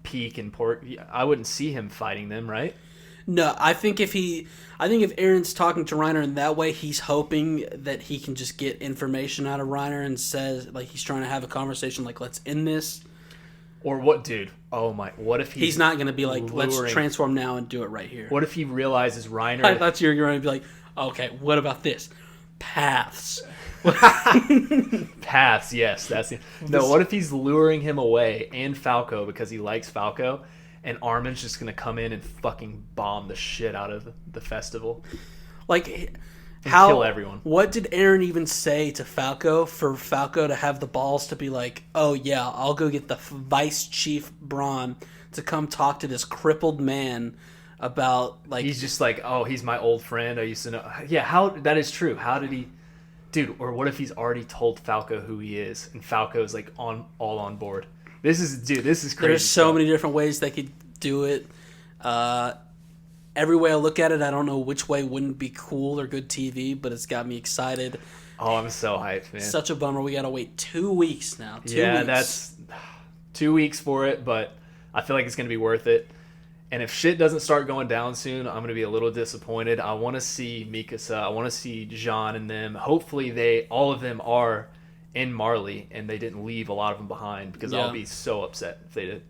Peak and Pork. I wouldn't see him fighting them, right? No, I think if Eren's talking to Reiner in that way, he's hoping that he can just get information out of Reiner and says, like, he's trying to have a conversation, like, let's end this. Or what, dude? Oh my! What if he's not going to be like, let's transform now and do it right here? What if he realizes Reiner? I thought you were going to be like, okay, what about this? Paths. Paths, yes. That's it. No, what if he's luring him away and Falco because he likes Falco, and Armin's just going to come in and fucking bomb the shit out of the festival? Like, kill everyone. What did Eren even say to Falco for Falco to have the balls to be like, oh yeah, I'll go get the Vice Chief Braun to come talk to this crippled man about, like... He's just like, oh, he's my old friend. I used to know... Yeah, that is true. How did he... Dude, or what if he's already told Falco who he is, and Falco's like all on board? This is crazy. There's so many different ways they could do it. Every way I look at it, I don't know which way wouldn't be cool or good TV, but it's got me excited. Oh, I'm so hyped, man. Such a bummer. We got to wait 2 weeks now. 2 weeks. That's 2 weeks for it, but I feel like it's going to be worth it. And if shit doesn't start going down soon, I'm going to be a little disappointed. I want to see Mikasa. I want to see Jean and them. Hopefully all of them are in Marley and they didn't leave a lot of them behind, because I'll be so upset if they did.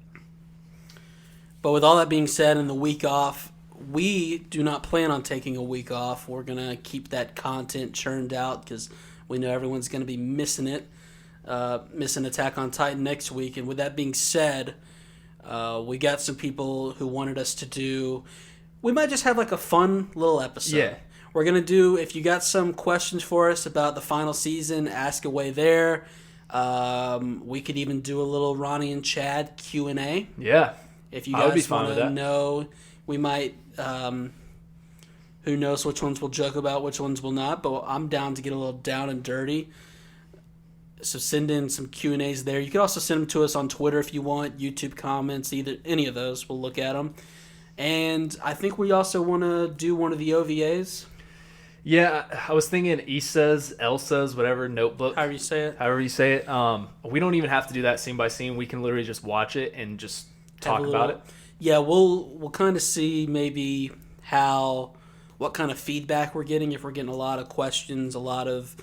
But with all that being said, and the week off, we do not plan on taking a week off. We're going to keep that content churned out because we know everyone's going to be missing it. Missing Attack on Titan next week. And with that being said... we got some people who wanted us to do... We might just have like a fun little episode. Yeah. We're going to do... If you got some questions for us about the final season, ask away there. We could even do a little Ronnie and Chad Q&A. Yeah. If you guys want to know, we might... who knows which ones we'll joke about, which ones will not. But I'm down to get a little down and dirty. So send in some Q&As there. You can also send them to us on Twitter if you want, YouTube comments, any of those. We'll look at them. And I think we also want to do one of the OVAs. Yeah, I was thinking Elsa's, whatever, notebook. However you say it. We don't even have to do that scene by scene. We can literally just watch it and just talk about it. Yeah, we'll kind of see maybe what kind of feedback we're getting. If we're getting a lot of questions, a lot of...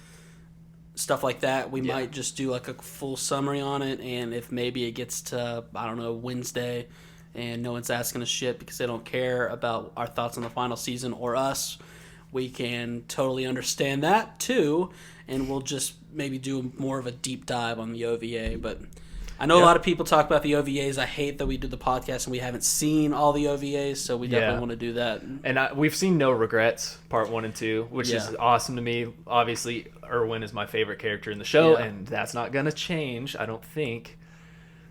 stuff like that, we might just do like a full summary on it, and if maybe it gets to, I don't know, Wednesday, and no one's asking us shit because they don't care about our thoughts on the final season or us, we can totally understand that too, and we'll just maybe do more of a deep dive on the OVA. But I know a lot of people talk about the OVAs. I hate that we do the podcast and we haven't seen all the OVAs, so we definitely want to do that. And we've seen No Regrets, part 1 and 2, which is awesome to me. Obviously, Erwin is my favorite character in the show, and that's not going to change, I don't think.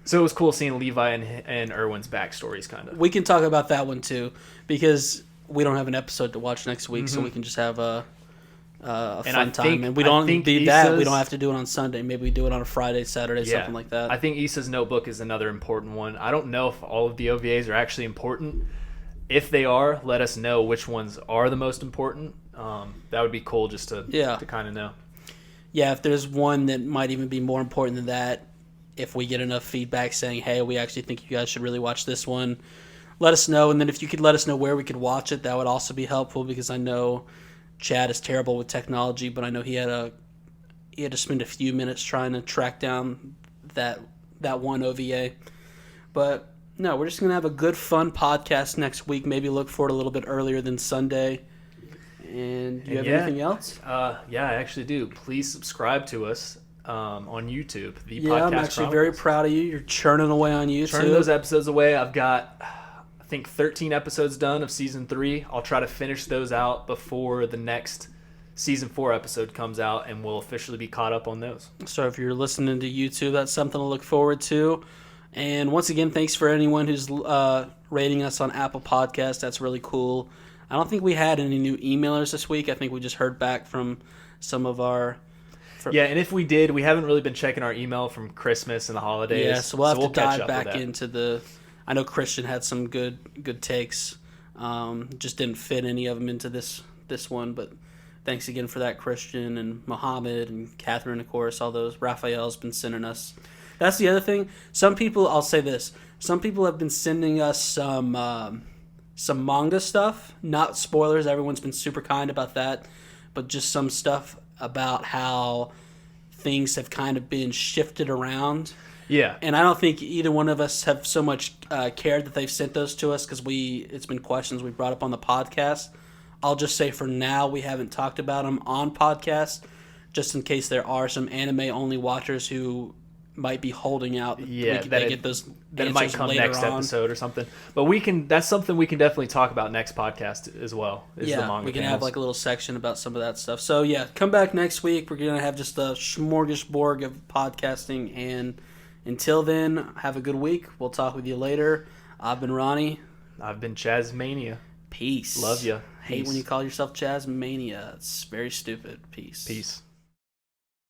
So it was cool seeing Levi and Erwin's backstories, kind of. We can talk about that one, too, because we don't have an episode to watch next week, so we can just have a fun time. And we don't need that. We don't have to do it on Sunday. Maybe we do it on a Friday, Saturday, something like that. I think Issa's notebook is another important one. I don't know if all of the OVAs are actually important. If they are, let us know which ones are the most important. That would be cool just to kind of know. Yeah, if there's one that might even be more important than that, if we get enough feedback saying, hey, we actually think you guys should really watch this one, let us know. And then if you could let us know where we could watch it, that would also be helpful, because I know Chad is terrible with technology, but I know he had to spend a few minutes trying to track down that one OVA. But no, we're just going to have a good, fun podcast next week. Maybe look for it a little bit earlier than Sunday. And do you have anything else? Yeah, I actually do. Please subscribe to us on YouTube. I'm actually very proud of you. You're churning away on YouTube. Churning those episodes away. I've got, I think, 13 episodes done of Season 3. I'll try to finish those out before the next Season 4 episode comes out, and we'll officially be caught up on those. So if you're listening to YouTube, that's something to look forward to. And once again, thanks for anyone who's rating us on Apple Podcasts. That's really cool. I don't think we had any new emailers this week. I think we just heard back from some of our... and if we did, we haven't really been checking our email from Christmas and the holidays. Yeah, so we'll have to dive back into the... I know Christian had some good takes Just didn't fit any of them into this one, but thanks again for that, Christian and Mohammed and Catherine, of course. All those. Raphael's been sending us. That's the other thing. Some people, I'll say this. Some people have been sending us some manga stuff. Not spoilers. Everyone's been super kind about that. But just some stuff about how things have kind of been shifted around. Yeah. And I don't think either one of us have so much cared that they've sent those to us because it's been questions we brought up on the podcast. I'll just say for now we haven't talked about them on podcast, just in case there are some anime-only watchers who might be holding out. Yeah, they get those that it might come next on. episode or something. But that's something we can definitely talk about next podcast as well. Yeah, we can have like a little section about some of that stuff. So yeah, come back next week. We're gonna have just a smorgasbord of podcasting, and until then, have a good week. We'll talk with you later. I've been Ronnie. I've been Chazmania. Peace. Love you. Hate when you call yourself Chazmania. It's very stupid. Peace. Peace.